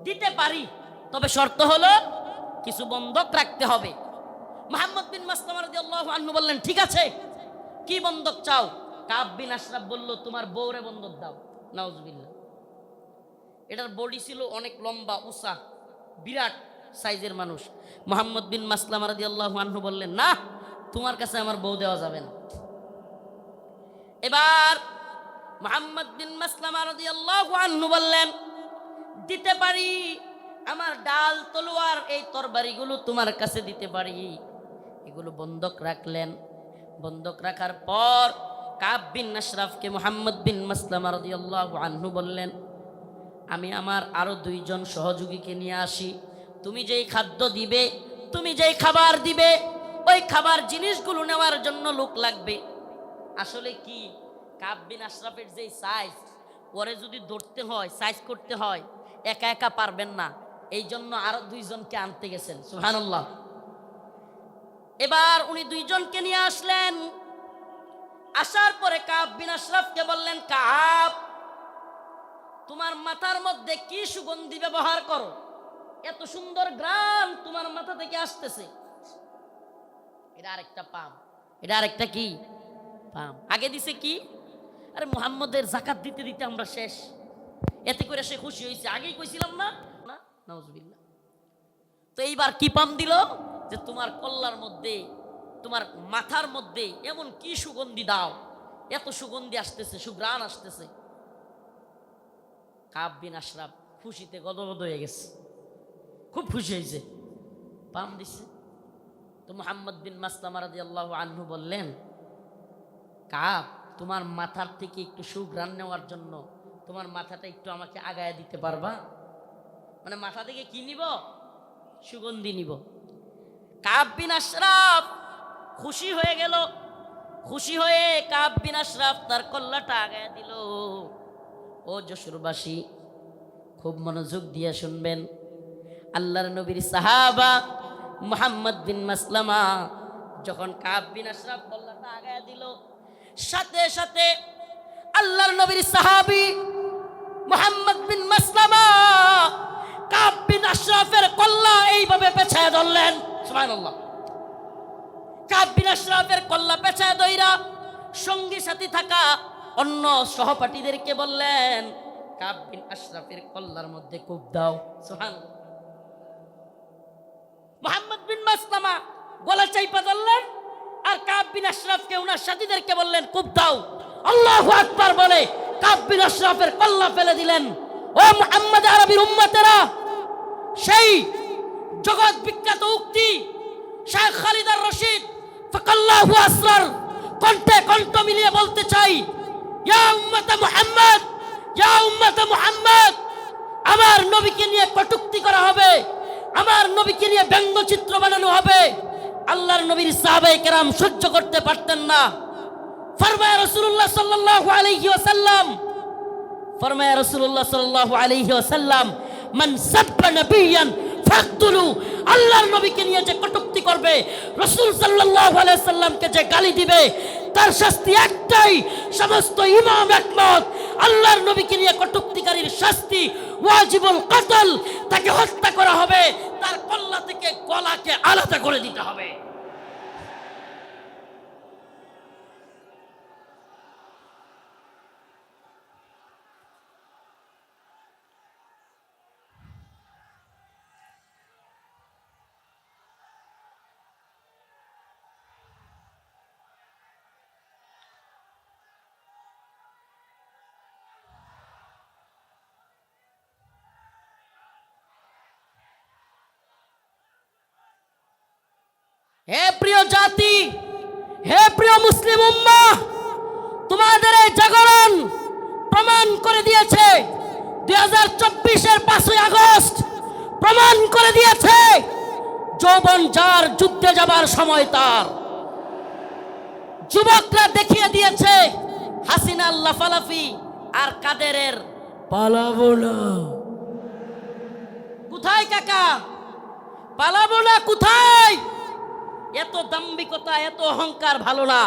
দিতে পারি, তবে শর্ত হলো কিছু বন্ধক রাখতে হবে। মুহাম্মদ বিন মাসলামা রাদিয়াল্লাহু আনহু বললেন, ঠিক আছে, কি বন্ধক চাও? কাব বিন আশরাফ বলল, তোমার বউরে বন্ধক দাও। নাউজুবিল্লাহ। এটার বডি ছিল অনেক লম্বা উঁচা, বিরাট সাইজের মানুষ। মুহাম্মদ বিন মাসলামা রাদিয়াল্লাহু আনহু বললেন, না, তোমার কাছে আমার বউ দেওয়া যাবে না। এবার মুহাম্মদ বিন মাসলামা রাদিয়াল্লাহু আনহু বললেন, দিতে পারি, আমার ডাল তলোয়ার এই তরবারিগুলো তোমার কাছে দিতে পারি। এগুলো বন্ধক রাখলেন। বন্ধক রাখার পর কাব বিন আশরাফকে মুহাম্মদ বিন মাসলামা রাদিয়াল্লাহু আনহু বললেন, আমি আমার আরো 2 জন সহযোগীকে নিয়ে আসি। তুমি যেই খাদ্য দিবে, তুমি যেই খাবার দিবে, ওই খাবার জিনিসগুলো নেওয়ার জন্য লোক লাগবে। আসলে কি, কাব বিন আশরাফের যেই সাইজ, পরে যদি ধরতে হয়, সাইজ করতে হয়, একা একা পারবেন না, এই জন্য আরো 2 জনকে আনতে গেছেন। সুবহানাল্লাহ। এবার উনি 2 জনকে নিয়ে আসলেন। আসার পরে কাব বিন আশরাফকে বললেন, কাব, তোমার মাথার মধ্যে কি সুগন্ধি ব্যবহার করো? এত সুন্দর ঘ্রাণ তোমার মাথা থেকে আসতেছে। এটা আরেকটা পাম, এটা আরেকটা কি পাম। আগে দিছে কি, আরে মুহাম্মদের যাকাত দিতে দিতে আমরা শেষ। এতে করে সে খুশি হয়েছে, আগেই কইছিলাম না। না, নাউজুবিল্লাহ। তো এইবার কি পাম দিল, যে তোমার কল্লার মধ্যে, তোমার মাথার মধ্যে এমন কি সুগন্ধি দাও, এত সুগন্ধি আসতেছে, সুঘ্রাণ আসতেছে। কাব বিন আশরাফ খুশিতে গদগদ হয়ে গেছে, খুব খুশি হয়েছে, পাম দিছে। তো মুহাম্মদ বিন মাসলামা রাদিয়াল্লাহু আনহু বললেন, কাব, তোমার মাথার থেকে একটু সুঘ্রাণ নেওয়ার জন্য তোমার মাথাটা একটু আমাকে আগায় দিতে পারবা? মানে মাথা থেকে কি নিব? সুগন্ধি নিব। কাব বিন আশরাফ খুশি হয়ে গেল। খুশি হয়ে কাব বিন আশরাফ তার কল্লাটা আগায় দিল। ও যশোরবাসী, খুব মনোযোগ দিয়ে শুনবেন। আল্লাহর নবীর সাহাবা মুহাম্মদ বিন মাসলামা যখন কাব বিন আশরাফ কল্লাটা আগায় দিল, সাথে সাথে আল্লাহর নবীর সাহাবী মুহাম্মদ বিন মাসলামা কাব বিন আশরাফের কল্লা এইভাবে পেছায় ধরলেন। সুবহানাল্লাহ। কাব বিন আশরাফের কল্লা পেছায় ধইরা সঙ্গী সাথী থাকা অন্য সহপাঠীদেরকে বললেন, কাব বিন আশরাফের কল্লার মধ্যে কূপ দাও। সুবহানাল্লাহ। মুহাম্মদ বিন মাসলামা গলা চাইপা ধরলেন, আর কাব বিন আশরাফকে ওনার সাথীদেরকে বললেন, কূপ দাও। আল্লাহু আকবার বলে কাব বিন আশরাফের কল্লা ফেলে দিলেন। ও মুহাম্মদ আরবির উম্মতেরা, সেই জগৎ বিখ্যাত উক্তি শেখ খালিদ আর রশিদ ফাকাল্লাহু আসরার কণ্ঠে কণ্ঠ মিলিয়ে বলতে চাই, ইয়া উম্মতে মুহাম্মদ, ইয়া উম্মতে মুহাম্মদ, আমার নবীকে নিয়ে কটূক্তি করা হবে, আমার নবীকে নিয়ে ব্যঙ্গচিত্র বানানো হবে। আল্লাহর নবীর সাহাবায়ে কেরাম সহ্য করতে পারতেন না। ফরমায়া রাসূলুল্লাহ সাল্লাল্লাহু আলাইহি ওয়াসাল্লাম, ফরমায়া রাসূলুল্লাহ সাল্লাল্লাহু আলাইহি ওয়াসাল্লাম, মান সাব্বা নাবিয়ান ফাকতুলু, আল্লাহর নবীকে নিয়ে যে কটূক্তি করবে, রাসূল সাল্লাল্লাহু আলাইহি ওয়াসাল্লামকে যে গালি দিবে, তার শাস্তি একটাই। সমস্ত ইমাম একমত, আল্লাহর নবীকে নিয়ে কটূক্তিকারীর শাস্তি ওয়াজিবুল কতল, তাকে হত্যা করা হবে, তার কল্লা থেকে গলাকে আলাদা করে দিতে হবে। হে প্রিয় জাতি, হে প্রিয় মুসলিম উম্মাহ, তোমাদের এই জাগরণ প্রমাণ করে দিয়েছে 2024-এর 5ই আগস্ট প্রমাণ করে দিয়েছে যৌবন যার যুদ্ধে যাবার সময় তার। যুবকরা দেখিয়ে দিয়েছে হাসিনার লাফালাফি আর কাদেরের পালাবো না। কোথায় কাকা? পালাবো না কোথায়? এত দাম্ভিকতা, এত অহংকার ভালো না।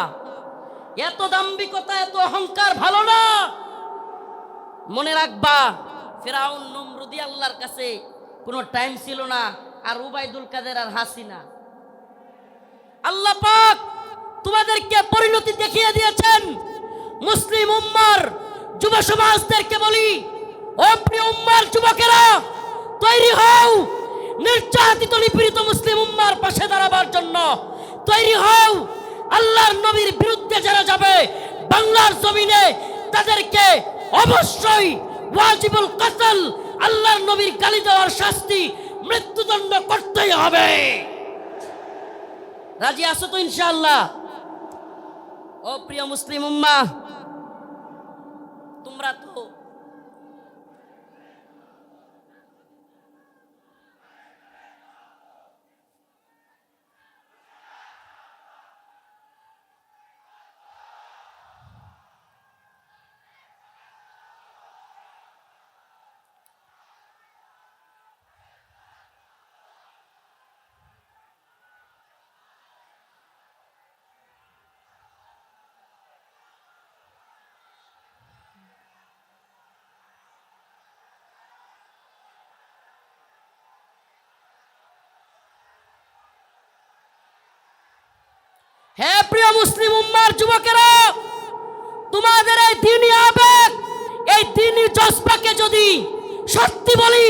এত দাম্ভিকতা, এত অহংকার ভালো না। মনে রাখবা, ফিরাউন নমরুদি আল্লাহর কাছে কোনো টাইম ছিল না, আর উবাইদুল কাদের আর হাসিনা। আল্লাহ পাক তোমাদেরকে পরিণতি দেখিয়ে দিয়েছেন। মুসলিম উম্মার যুব সমাজদেরকে বলি, ও প্রিয় উম্মার যুবকেরা, তৈরি হও নির্যাতিত নিপীড়িত মুসলিম উম্মার পাশে দাঁড়াবার জন্য। তৈরি হও আল্লাহর নবীর বিরুদ্ধে যারা যাবে বাংলার জমিনে, তাদেরকে অবশ্যই ওয়াজিবুল কতল, আল্লাহর নবীর গালি দেওয়ার শাস্তি, মৃত্যুদণ্ড করতেই হবে। রাজি আছো তো ইনশাআল্লাহ? ও প্রিয় মুসলিম উম্মাহ, তোমরা তো হে প্রিয় মুসলিম উম্মার যুবকেরা, তোমাদের এই দ্বীনি আবেগ, এই দ্বীনি জজবাকে যদি সত্যি বলি,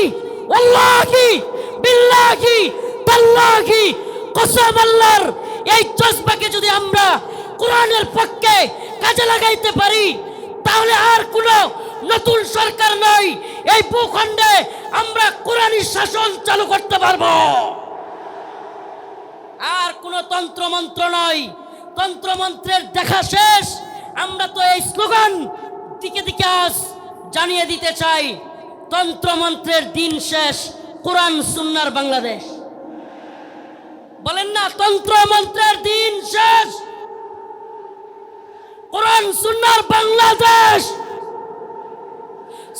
ওয়াল্লাহি বিল্লাহি তাল্লাহি কসম আল্লাহর, এই জজবাকে যদি আমরা কোরআনের পক্ষে কাজে লাগাইতে পারি, তাহলে আর কোনো নতুন সরকার নয়, এই ভূখণ্ডে আমরা কোরআনী শাসন চালু করতে পারবো। আর কোনো তন্ত্রমন্ত্র নয়। তন্ত্রমন্ত্রের দেখা শেষ। আমরা তো এই স্লোগান দিকে দিকে আজ জানিয়ে দিতে চাই, তন্ত্রমন্ত্রের দিন শেষ, কোরআন সুন্নাহর বাংলাদেশ। বলেন না, তন্ত্রমন্ত্রের দিন শেষ, কোরআন সুন্নাহর বাংলাদেশ।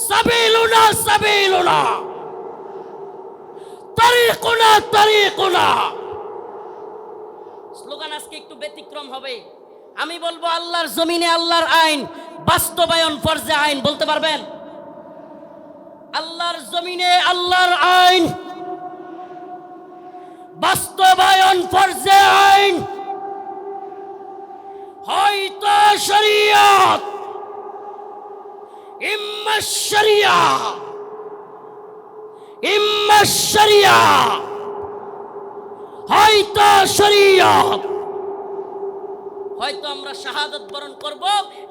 সাবিলুনা সাবিলুনা, তারিকুনা তারিকুনা। স্লোগান আজকে একটু ব্যতিক্রম হবে। আমি বলবো, আল্লাহর জমিনে আল্লাহর আইন বাস্তবায়ন ফরজে আইন। বলতে পারবেন? আল্লাহর জমিনে আল্লাহর আইন বাস্তবায়ন ফরজে আইন। হয়তো শরিয়ত, ইম্মা শরিয়া, ইম্মা শরিয়া, হয়তো শরিয়ত। হয়তো আমরা শাহাদাত বরণ করব,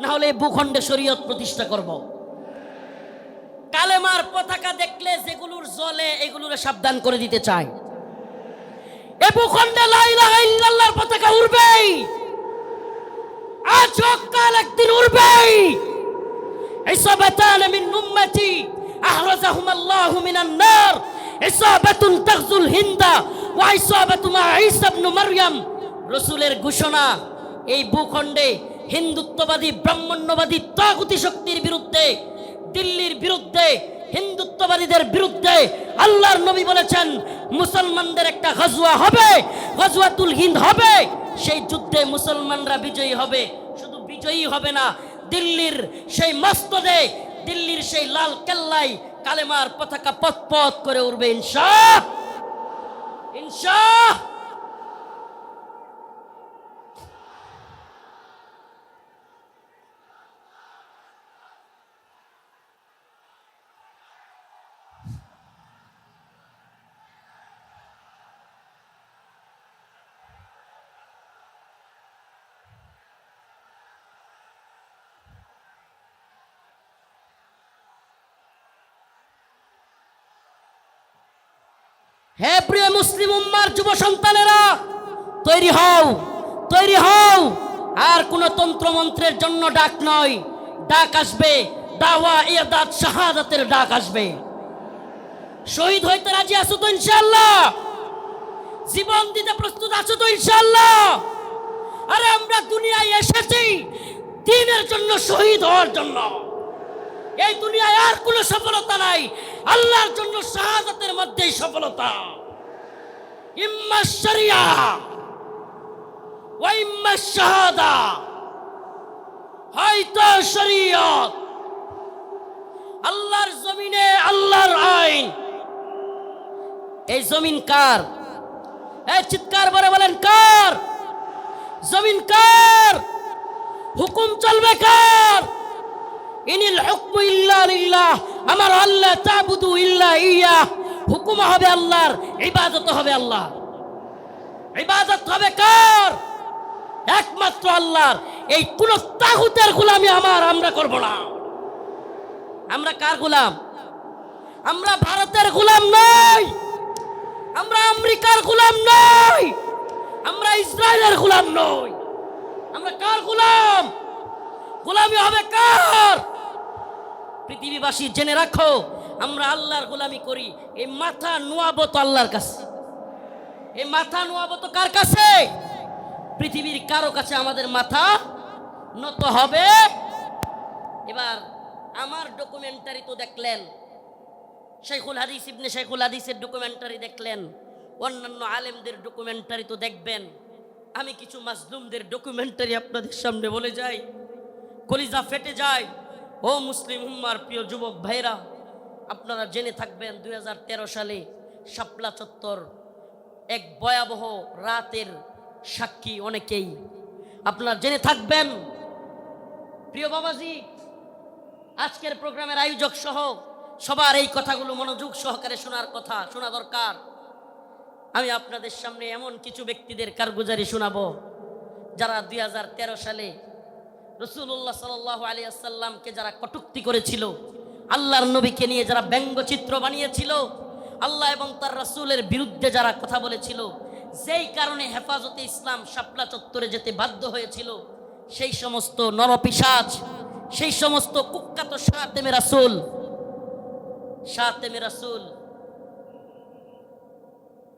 না হলে ভূখণ্ডে শরিয়ত প্রতিষ্ঠা করব। কালেমার পতাকা দেখলে যেগুলোর জ্বলে, এগুলোর সাবধান করে দিতে চাই। এ ভূখণ্ডে লা ইলাহা ইল্লাল্লাহর পতাকা উড়বেই, আজ হোক কাল একদিন উড়বেই। ইসাবাতান মিন উম্মতি আহরাজাহুম আল্লাহু মিনান নার, ইসাবাতুন তাগজুল হিন্দা ওয়া ইসাবাতু মা ঈসা ইবনে মারইয়াম। রাসূলের ঘোষণা, এই ভূখণ্ডে হিন্দুত্ববাদী, ব্রাহ্মণ্যবাদী তাগুতি শক্তির বিরুদ্ধে, দিল্লির বিরুদ্ধে, হিন্দুত্ববাদীদের বিরুদ্ধে আল্লাহর নবী বলেছেন, মুসলমানদের একটা গজওয়া হবে, গজওয়াতুল হিন্দ হবে। সেই যুদ্ধে মুসলমানরা বিজয়ী হবে। শুধু বিজয়ী হবে না, দিল্লির সেই মসনদে, দিল্লির সেই লাল কেল্লায় কালেমার পতাকা পথ পথ করে উঠবে ইনশাআল্লাহ, ইনশাআল্লাহ। হে প্রিয় মুসলিম উম্মার যুব সন্তানেরা, তৈরি হও, তৈরি হও। আর কোনো তন্ত্রমন্ত্রের জন্য ডাক নয়, ডাক আসবে দাওয়া ইরদাদ শাহাদাতের ডাক আসবে। শহীদ হইতে রাজি আছো তো ইনশাআল্লাহ? জীবন দিতে প্রস্তুত আছো তো ইনশাআল্লাহ? আরে আমরা দুনিয়ায় এসেছি দ্বীনের জন্য, শহীদ হওয়ার জন্য। এই দুনিয়ায় আর কোনো সফলতা নাই, আল্লাহর জন্য শাহাদাতের মধ্যেই সফলতা। ইম্মা শরিয়া ওয়া ইম্মা শাহাদা, হয়তো শরীয়ত। আল্লাহর জমিনে আল্লাহর আইন। এই জমিন কার? এই চিৎকার করে বলেন কার? জমিন কার? হুকুম চলবে কার? ইনিল হুকমু ইল্লা লিল্লাহ, আমার আল্লাহ তা'বুদু ইল্লা ইয়্যাহ। হুকুম হবে আল্লাহর, ইবাদত হবে আল্লাহ। ইবাদত হবে কার? একমাত্র আল্লাহর। এই কোন তাগুতের গোলামি আমরা করব না। আমরা কার গোলাম? আমরা ভারতের গোলাম নই, আমরা আমেরিকার গোলাম নই, আমরা ইসরায়েলের গোলাম নই। আমরা কার গোলাম? গোলামি হবে কার? পৃথিবীবাসী জেনে রাখো, আমরা আল্লাহর গোলামি করি। এই মাথা নোয়াবো তো আল্লাহর কাছে। এই মাথা নোয়াবো তো কার কাছে? পৃথিবীর কারো কাছে আমাদের মাথা নত হবে। এবার আমার ডকুমেন্টারি তো দেখলেন, শেখুল হাদিস ইবনে শেখুল হাদিসের ডকুমেন্টারি দেখলেন, অন্যান্য আলেমদের ডকুমেন্টারি তো দেখবেন। আমি কিছু মাজলুমদের ডকুমেন্টারি আপনাদের সামনে বলে যাই, কলিজা ফেটে যায়। ও মুসলিম উম্মার প্রিয় যুবক ভাইরা, আপনারা জেনে থাকবেন 2013 সালে শাপলা চত্বর এক ভয়াবহ রাতের সাক্ষী অনেকেই। আপনারা জেনে থাকবেন। প্রিয় বাবাজি, আজকের প্রোগ্রামের আয়োজক সহ সবার এই কথাগুলো মনোযোগ সহকারে শোনা দরকার। আমি আপনাদের সামনে এমন কিছু ব্যক্তিদের কারগুজারি শোনাবো যারা 2013 সালে রাসূলুল্লাহ সাল্লাল্লাহু আলাইহি ওয়াসাল্লামকে যারা কটূক্তি করেছিল, আল্লাহর নবীকে নিয়ে যারা ব্যঙ্গচিত্র বানিয়েছিল, আল্লাহ এবং তার রাসূলের বিরুদ্ধে যারা কথা বলেছিল, যেই কারণে হেফাজতে ইসলাম শাপলা চত্বরে যেতে বাধ্য হয়েছিল, সেই সমস্ত নরপিশাচ, সেই সমস্ত কুখ্যাত শাতেমে রাসূল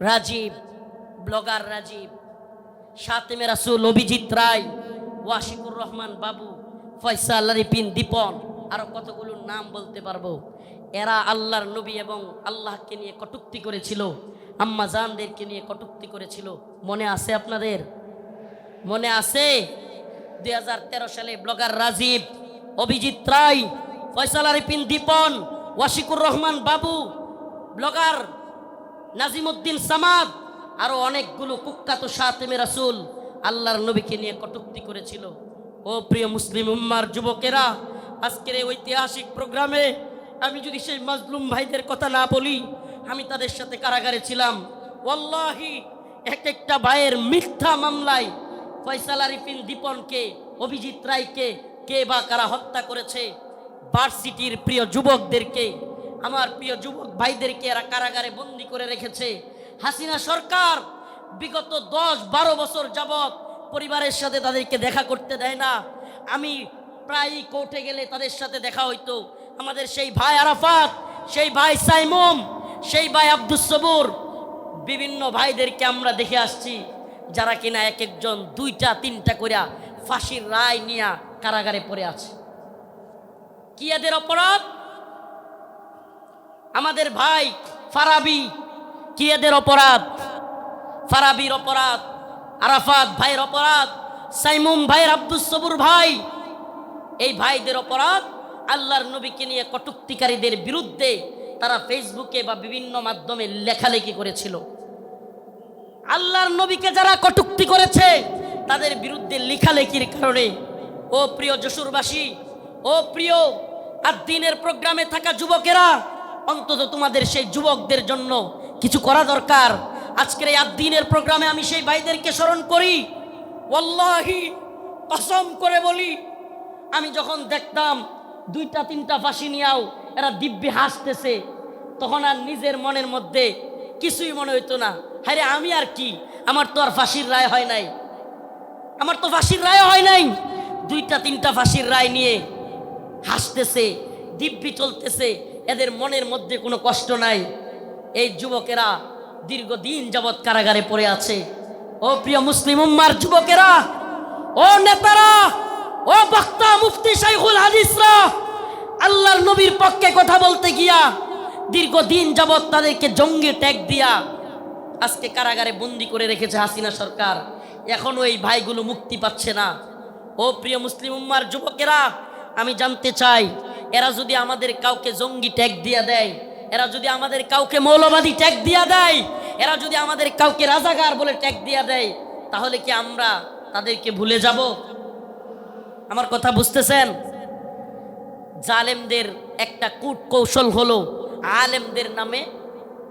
রাজীব, ব্লগার রাজীব, শাতেমে রাসূল অভিজিৎ রায়, ওয়াশিকুর রহমান বাবু, ফয়সাল আরিফিন দীপন, আরো কতগুলো নাম বলতে পারবো। এরা আল্লাহর নবী এবং আল্লাহকে নিয়ে কটূক্তি করেছিল, আম্মা জানদেরকে নিয়ে কটূক্তি করেছিল। মনে আছে আপনাদের? মনে আছে? 2013 সালে ব্লগার রাজীব, অভিজিৎ রায়, ফয়সাল আরিফিন দীপন, ওয়াশিকুর রহমান বাবু, ব্লগার নাজিমউদ্দিন সামাদ, আরো অনেকগুলো কুখ্যাত শাতেমে রাসূল আল্লাহর নবীকে নিয়ে কটূক্তি করেছিল। ও প্রিয় মুসলিম উম্মার যুবকেরা, আজকের এই ঐতিহাসিক প্রোগ্রামে আমি যদি সেই মাজলুম ভাইদের কথা না বলি, আমি তাদের সাথে কারাগারে ছিলাম। ওয়াল্লাহি একটা ভাইয়ের মিথ্যা মামলায় ফয়সাল আরিফিন দীপনকে, অভিজিৎ রায়কে কে বা কারা হত্যা করেছে, ভার্সিটির প্রিয় যুবকদেরকে, আমার প্রিয় যুবক ভাইদেরকে এরা কারাগারে বন্দি করে রেখেছে। হাসিনা সরকার বিগত 10-12 বছর যাবৎ পরিবারের সাথে তাদেরকে দেখা করতে দেয় না। আমি প্রায়ই কোর্টে গেলে তাদের সাথে দেখা হইতো। আমাদের সেই ভাই আরাফাত, সেই ভাই সাইমুম, সেই ভাই আব্দুস সবুর, বিভিন্ন ভাইদেরকে আমরা দেখে আসছি যারা কিনা এক একজন 2টা-3টা করে ফাঁসির রায় নিয়ে কারাগারে পড়ে আছে। কি এদের অপরাধ? আমাদের ভাই ফারাবি, কি এদের অপরাধ? ফারাবির অপরাধ, আরাফাত ভাইয়ের অপরাধ, সাইমুম ভাইয়ের, আব্দুস সবুর ভাই, এই ভাইদের অপরাধ আল্লাহর নবীকে নিয়ে কটূক্তিকারীদের বিরুদ্ধে তারা ফেসবুকে বা বিভিন্ন মাধ্যমে লেখালেখি করেছিল। আল্লাহর নবীকে যারা কটূক্তি করেছে তাদের বিরুদ্ধে লেখালেখির কারণে, ও প্রিয় যশোরবাসী, ও প্রিয় আদ-দ্বীনের প্রোগ্রামে থাকা যুবকেরা, অন্তত তোমাদের সেই যুবকদের জন্য কিছু করা দরকার। আজকের এই আদ-দ্বীনের প্রোগ্রামে আমি সেই ভাইদেরকে স্মরণ করি। ওয়াল্লাহি কসম করে বলি, আমি যখন দেখতাম 2টা-3টা ফাঁসি নিয়েও এরা দিব্যি হাসতেছে, তখন আর নিজের মনের মধ্যে কিছুই মনে হইতো না। হায়রে আমি আর কি, আমার তো আর ফাঁসির রায় হয় নাই, আমার তো ফাঁসির রায় হয় নাই। 2-3টা ফাঁসির রায় নিয়ে হাসতেছে, দিব্যি চলতেছে, এদের মনের মধ্যে কোনো কষ্ট নাই। এই যুবকেরা দীর্ঘদিন যাবৎ কারাগারে পড়ে আছে। ও প্রিয় মুসলিম উম্মার যুবকেরা, ও নেতারা, ও বক্তা মুফতি শাইখুল হাদিসরা, আল্লাহর নবীর পক্ষে কথা বলতে গিয়া দীর্ঘদিন যাবৎ তাদেরকে জঙ্গি ট্যাগ দিয়া আজকে কারাগারে বন্দি করে রেখেছে হাসিনা সরকার। এখনো এই ভাইগুলো মুক্তি পাচ্ছে না। ও প্রিয় মুসলিম উম্মার যুবকেরা, আমি জানতে চাই, এরা যদি আমাদের কাউকে জঙ্গি ট্যাগ দিয়া দেয়, এরা যদি আমাদের কাউকে মৌলবাদী ট্যাগ দিয়া দেয়, এরা যদি আমাদের কাউকে রাজাকার বলে ট্যাগ দিয়া দেয়, তাহলে কি আমরা তাদেরকে ভুলে যাব? আমার কথা বুঝতেছেন? জালেমদের একটা কূট কৌশল হলো আলেমদের নামে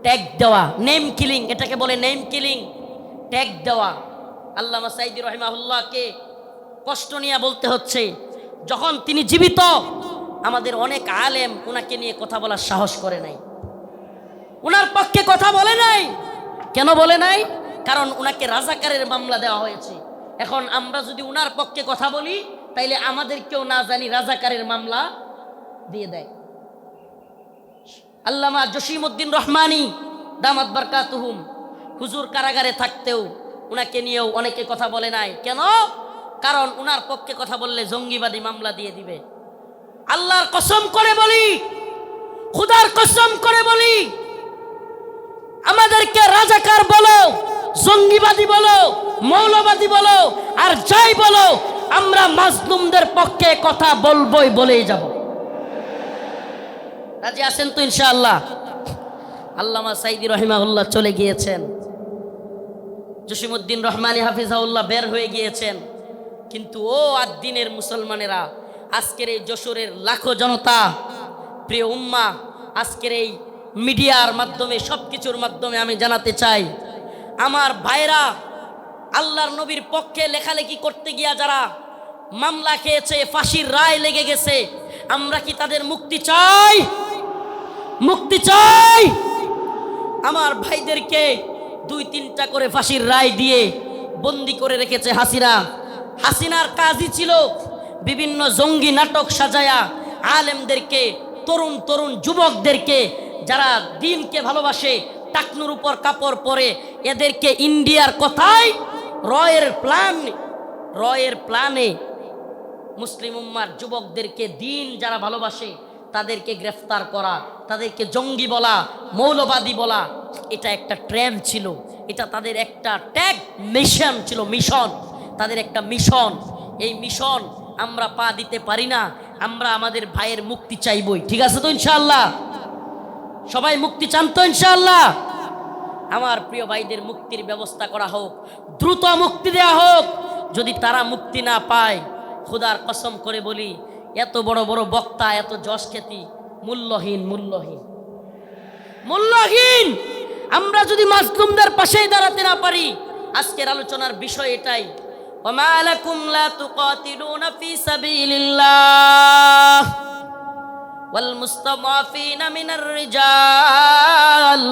ট্যাগ দেওয়া, নেম কিলিং, এটাকে বলে নেম কিলিং, ট্যাগ দেওয়া। আল্লামা সাঈদী রাহিমাহুল্লাহকে কষ্ট নিয়ে বলতে হচ্ছে, যখন তিনি জীবিত আমাদের অনেক আলেম ওনাকে নিয়ে কথা বলার সাহস করে নাই, ওনার পক্ষে কথা বলে নাই। কেন বলে নাই? কারণ ওনাকে রাজাকারের মামলা দেওয়া হয়েছে। এখন আমরা যদি ওনার পক্ষে কথা বলি, তাইলে আমাদেরকেও না জানি রাজাকারের মামলা দিয়ে দেয়। আল্লামা জসিমউদ্দিন রহমানী দামাত বারকাতুহুম হুজুর কারাগারে থাকতেও ওনাকে নিয়েও অনেকে কথা বলে নাই। কেন? কারণ ওনার পক্ষে কথা বললে জঙ্গিবাদী মামলা দিয়ে দিবে। আল্লাহর কসম করে বলি, খুদার কসম করে বলি, আমাদেরকে রাজাকার বলো, জঙ্গিবাদী বলো, মৌলবাদী বলো, আর যাই বলো, আমরা মাজলুমদের পক্ষে কথা বলবই, বলেই যাব। রাজি আছেন তো ইনশাআল্লাহ? আল্লামা সাঈদী রাহিমাহুল্লাহ চলে গিয়েছেন, জসিমউদ্দিন রহমানী হাফিজাহুল্লাহ বের হয়ে গিয়েছেন, কিন্তু ও আদ্দিনের মুসলমানেরা, আজকের এই যশোরের লাখো জনতা, প্রিয় উম্মাহ, আজকের এই মিডিয়ার মাধ্যমে, সব কিছুর মাধ্যমে আমি জানাতে চাই, আমার ভাইরা আল্লাহর নবীর পক্ষে লেখালেখি করতে গিয়া যারা মামলা খেয়েছে, ফাঁসির রায় লেগে গেছে, আমরা কি তাদের মুক্তি চাই? মুক্তি চাই। আমার ভাইদেরকে 2-3টা করে ফাঁসির রায় দিয়ে বন্দি করে রেখেছে হাসিনা। হাসিনার কাজই ছিল বিভিন্ন জঙ্গি নাটক সাজায়া আলেমদেরকে, তরুণ তরুণ যুবকদেরকে যারা দিনকে ভালোবাসে, টাকনুর উপর কাপড় পরে, এদেরকে ইন্ডিয়ার কথায় রয়ের প্ল্যানে মুসলিম উম্মার যুবকদেরকে, দিন যারা ভালোবাসে তাদেরকে গ্রেফতার করা, তাদেরকে জঙ্গি বলা, মৌলবাদী বলা, এটা একটা ট্রেন্ড ছিল, এটা তাদের একটা ট্যাগ মিশন ছিল, মিশন, তাদের একটা মিশন। এই মিশন আমরা পা দিতে পারি না। আমরা আমাদের ভাইয়ের মুক্তি চাইবই, ঠিক আছে তো ইনশাআল্লাহ? সবাই মুক্তি চান তো ইনশাআল্লাহ? আমার প্রিয় ভাইদের মুক্তির ব্যবস্থা করা হোক, দ্রুত মুক্তি দেয়া হোক। যদি তারা মুক্তি না পায়, খোদার কসম করে বলি, এত বড় বড় বক্তা, এত যশ খ্যাতি মূল্যহীন, মূল্যহীন, মূল্যহীন। আমরা যদি মাজলুমদের পাশেই দাঁড়াতে না পারি, আজকের আলোচনার বিষয় এটাই, ওমা লাকুম লা তুকাতিলুনা ফি সাবিলিল্লাহ ওয়াল মুস্তাদাফিনা মিনার রিজাল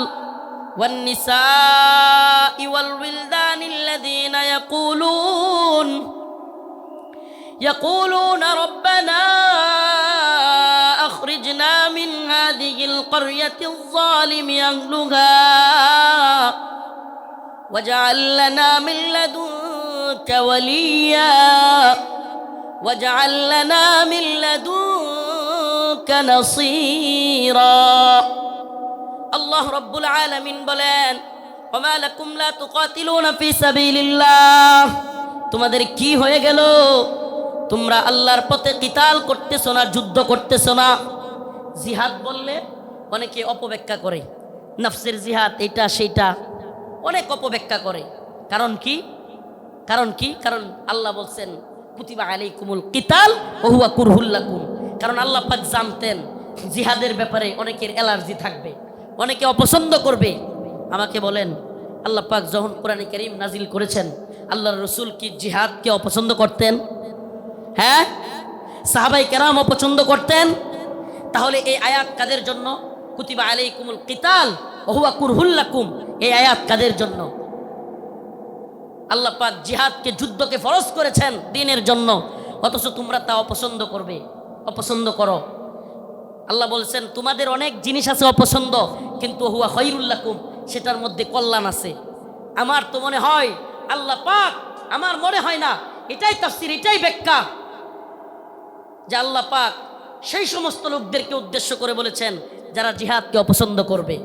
ওয়ান নিসাই ওয়াল উইলদানিল্লাযীনা يقولون ربنا أخرجنا من هذه القرية الظالم أهلها واجعل لنا من لدنك وليا واجعل لنا من لدنك نصيرا الله رب العالمين বলেন, وما لكم لا تقاتلون في سبيل الله, তোমাদের কি হয়ে গেল? তোমরা আল্লাহর পথে কিতাল করতেছ না, যুদ্ধ করতেছ না। জিহাদ বললে অনেকে অপব্যাখ্যা করে, নফসের জিহাদ, এটা সেটা অনেক অপব্যাখ্যা করে। কারণ কি? কারণ আল্লাহ বলছেন কুতিবা আলাইকুমুল কিতাল ওয়া হুয়া কুরহুল লাকুম। কারণ আল্লাহ পাক জানতেন জিহাদের ব্যাপারে অনেকের অ্যালার্জি থাকবে, অনেকে অপছন্দ করবে। আমাকে বলেন, আল্লাহ পাক যখন কোরআনে কারীম নাজিল করেছেন, আল্লাহর রাসূল কি জিহাদকে অপছন্দ করতেন? হ্যাঁ, সাহাবায়ে কেরাম অপছন্দ করতেন। তাহলে এই আয়াত কাদের জন্য? কুতিবা আলাইকুমুল কিতাল ওয়া হুয়া কুরহুল লাকুম, এই আয়াত কাদের জন্য? আল্লাহ পাক জিহাদকে, যুদ্ধকে ফরজ করেছেন দ্বীনের জন্য, অথচ তোমরা তা অপছন্দ করবে, অপছন্দ করো। আল্লাহ বলছেন তোমাদের অনেক জিনিস আছে অপছন্দ, কিন্তু হুয়া খায়রুল লাকুম, সেটার মধ্যে কল্যাণ আছে। আমার তো মনে হয় আল্লাহ পাক, আমার মনে হয় না, এটাই তাফসীর, এটাই ব্যাখ্যা, যে আল্লাহ পাক সেই সমস্ত লোকদেরকে উদ্দেশ্য করে বলেছেন যারা জিহাদকে অপছন্দ করবে।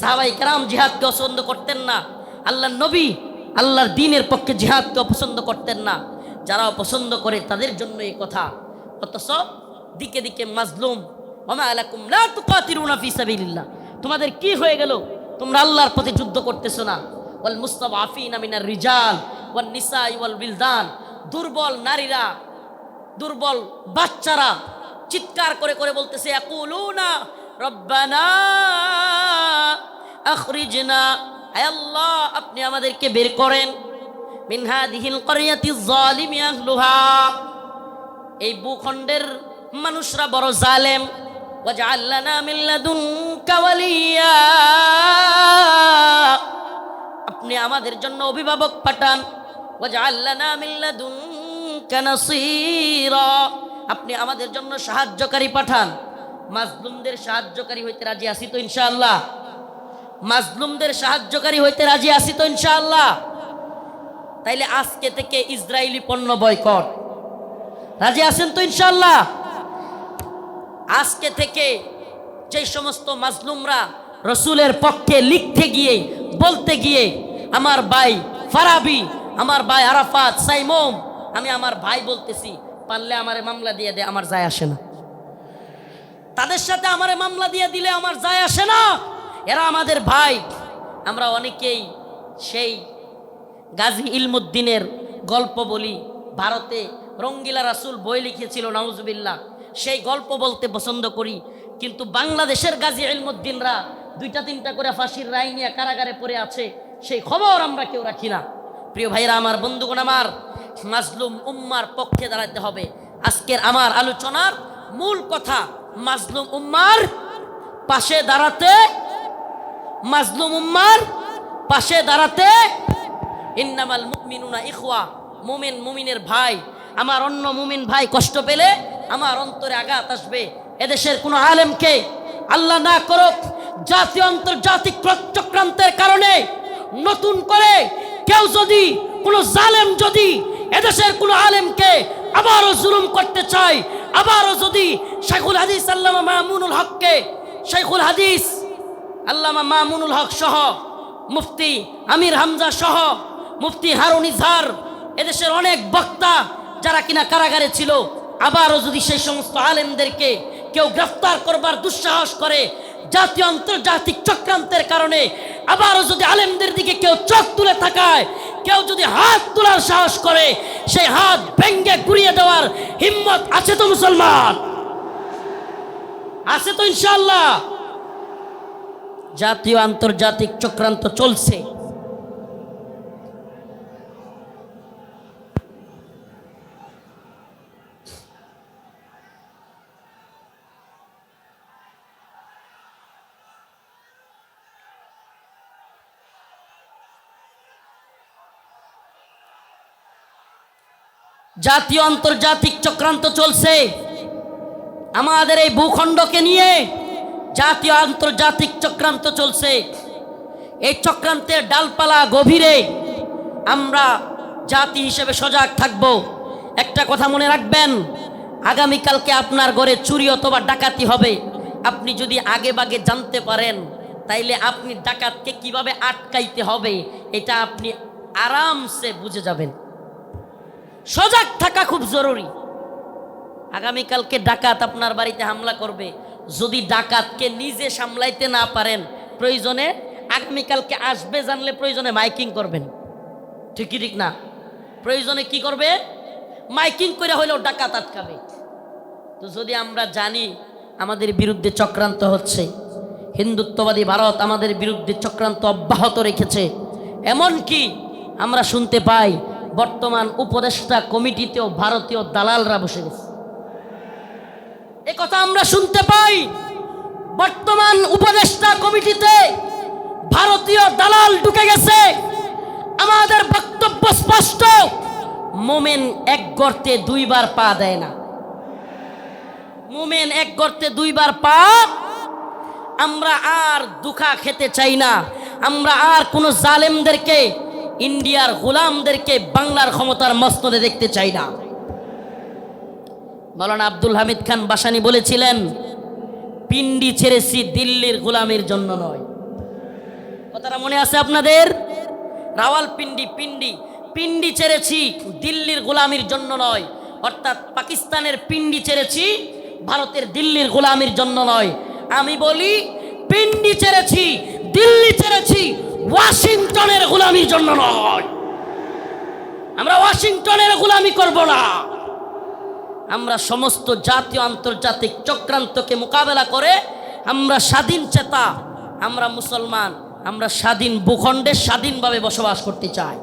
সাহাবাই কেরাম জিহাদকে অপছন্দ করতেন না, আল্লাহর নবী আল্লাহর দ্বীনের পক্ষে জিহাদকে অপছন্দ করতেন না। যারা অপছন্দ করে তাদের জন্য এই কথা। অথচ দিকে দিকে মাজলুম, ওমা আলাকুম লা তুকাতিলুনা ফি সাবিলিল্লাহ, তোমাদের কি হয়ে গেল, তোমরা আল্লাহর পথে যুদ্ধ করতেছো না। ওয়াল মুস্তাদআফিনা মিনার রিজাল ওয়ান নিসাই ওয়াল বিলদান, দুর্বল নারীরা, দুর্বল বাচ্চারা চিৎকার করে করে বলতেছে ইয়াকুলুনা রব্বানা আখরিজনা, আয় আল্লাহ আপনি আমাদেরকে বের করেন, মিন হাদিহিল ক্বরিয়াতিজ যালিমি আহলুহা, এই ভূখণ্ডের মানুষরা বড় জালেম, ওয়াজআল লানা মিন লাদুনকা ওয়ালিয়া, আপনি আমাদের জন্য অভিভাবক পাঠান, ওয়াজআল লানা মিন লাদুনকা নাসীরা, আপনি আমাদের জন্য সাহায্যকারী পাঠান। মাজলুমদের সাহায্যকারী হইতে রাজি আছি তো ইনশাআল্লাহ? মাজলুমদের সাহায্যকারী হইতে রাজি আছি তো ইনশাআল্লাহ? তাইলে আজকে থেকে ইসরায়েলি পণ্য বয়কট, রাজি আছেন তো ইনশাআল্লাহ? আজকে থেকে যে সমস্ত মাজলুমরা রসুলের পক্ষে লিখতে গিয়ে, বলতে গিয়ে, আমার ভাই ফারাবি, আমার ভাই আরাফাত, সাইমুম, আমি আমার ভাই বলতেছি, পারলে আমারে মামলা দিয়ে দে, আমার যায় আসে না। তাদের সাথে আমারে মামলা দিয়ে দিলে আমার যায় আসে না, এরা আমাদের ভাই। আমরা অনেকেই সেই গাজী ইলমুদ্দিনের গল্প বলি, ভারতে রঙ্গিলা রাসূল বই লিখেছিল নাউজুবিল্লাহ, সেই গল্প বলতে পছন্দ করি। কিন্তু বাংলাদেশের গাজী ইলমুদ্দিনরা 2টা-3টা করে ফাঁসির রায় নিয়ে কারাগারে পড়ে আছে, সেই খবর আমরা কেউ রাখি না। প্রিয় ভাইরা আমার, বন্ধুগণ আমার, মাজলুম উম্মার পক্ষে দাঁড়াতে হবে। আজকের আমার আলোচনার মূল কথা মাজলুম উম্মার পাশে দাঁড়াতে, মাজলুম উম্মার পাশে দাঁড়াতে। ইন্নামাল মুমিনুনা ইখওয়া, মুমিন মুমিনের ভাই। আমার অন্য মুমিন ভাই কষ্ট পেলে আমার অন্তরে আঘাত আসবে। এদেশের কোনো আলেমকে আল্লাহ না করুক জাতীয় আন্তর্জাতিক চক্রান্তের কারণে নতুন করে কেউ যদি, কোনো জালেম যদি এদেশের কোনো আলেমকে আবারও জুলুম করতে চায়, আবারও যদি শেখুল হাদিস আল্লামা মামুনুল হককে, শেখুল হাদিস আল্লামা মামুনুল হক সহ, মুফতি আমির হামজা সহ, মুফতি হারুন ইজহার, এদেশের অনেক বক্তা যারা কিনা কারাগারে ছিল, আবারও যদি সেই সমস্ত আলেমদেরকে কেউ গ্রেফতার করবার দুঃসাহস করে, জাতীয় আন্তর্জাতিক চক্রান্তের কারণে আবারও যদি আলেমদের দিকে কেউ চোখ তুলে তাকায়, কেউ যদি হাত তোলার সাহস করে, সেই হাত ভেঙ্গে গুড়িয়ে দেওয়ার হিম্মত আছে তো মুসলমান? আছে তো ইনশাআল্লাহ? জাতীয় আন্তর্জাতিক চক্রান্ত চলছে। জাতীয় আন্তর্জাতিক চক্রান্ত চলছে আমাদের এই ভূখণ্ডকে নিয়ে, জাতীয় আন্তর্জাতিক চক্রান্ত চলছে। এই চক্রান্তের ডালপালা গভীরে আমরা জাতি হিসেবে সজাগ থাকব। একটা কথা মনে রাখবেন, আগামীকালকে আপনার ঘরে চুরি অথবা ডাকাতি হবে, আপনি যদি আগে ভাগে জানতে পারেন, তাইলে আপনি ডাকাতকে কিভাবে আটকাইতে হবে এটা আপনি আরামসে বুঝে যাবেন। সজাগ থাকা খুব জরুরি। আগামীকালকে ডাকাত আপনার বাড়িতে হামলা করবে, যদি ডাকাতকে নিজে সামলাইতে না পারেন, প্রয়োজনে আগামীকালকে আসবে জানলে প্রয়োজনে মাইকিং করবেন, ঠিক কি ঠিক না? প্রয়োজনে কি করবে? মাইকিং করে হইলেও ডাকাত আটকাবে। তো যদি আমরা জানি আমাদের বিরুদ্ধে চক্রান্ত হচ্ছে, হিন্দুত্ববাদী ভারত আমাদের বিরুদ্ধে চক্রান্ত অব্যাহত রেখেছে, এমনকি আমরা শুনতে পাই বর্তমান উপদেষ্টা কমিটিতেও ভারতীয় দালালরা বসে গেছে। এ কথা আমরা শুনতে পাই, বর্তমান উপদেষ্টা কমিটিতে ভারতীয় দালাল ঢুকে গেছে। আমাদের বক্তব্য মোমেন এক গর্তে দুইবার পা দেয় না। মোমেন এক গর্তে দুইবার পা। আমরা আর দুঃখা খেতে চাই না। আমরা আর কোনো জালেমদেরকে, ইন্ডিয়ার গোলামদেরকে বাংলার ক্ষমতার মসনদে দেখতে চাই না। মাওলানা আব্দুল হামিদ খান বাসানী বলেছিলেন, পিন্ডি ছেড়েছি দিল্লির গোলামের জন্য নয়। কথাটা মনে আছে আপনাদের? রাওয়ালপিন্ডি পিন্ডি ছেড়েছি দিল্লির গোলামির জন্য নয়। অর্থাৎ পাকিস্তানের পিন্ডি ছেড়েছি, ভারতের দিল্লির গোলামির জন্য নয়। আমি বলি পিন্ডি ছেড়েছি, দিল্লি ছেড়েছি ওয়াশিংটনের গোলামির জন্য নয়। আমরা ওয়াশিংটনের গোলামি করব না। আমরা সমস্ত জাতীয় আন্তর্জাতিক চক্রান্তকে মোকাবেলা করে আমরা স্বাধীন চেতা, আমরা মুসলমান, আমরা স্বাধীন ভূখণ্ডে স্বাধীনভাবে বসবাস করতে চাই।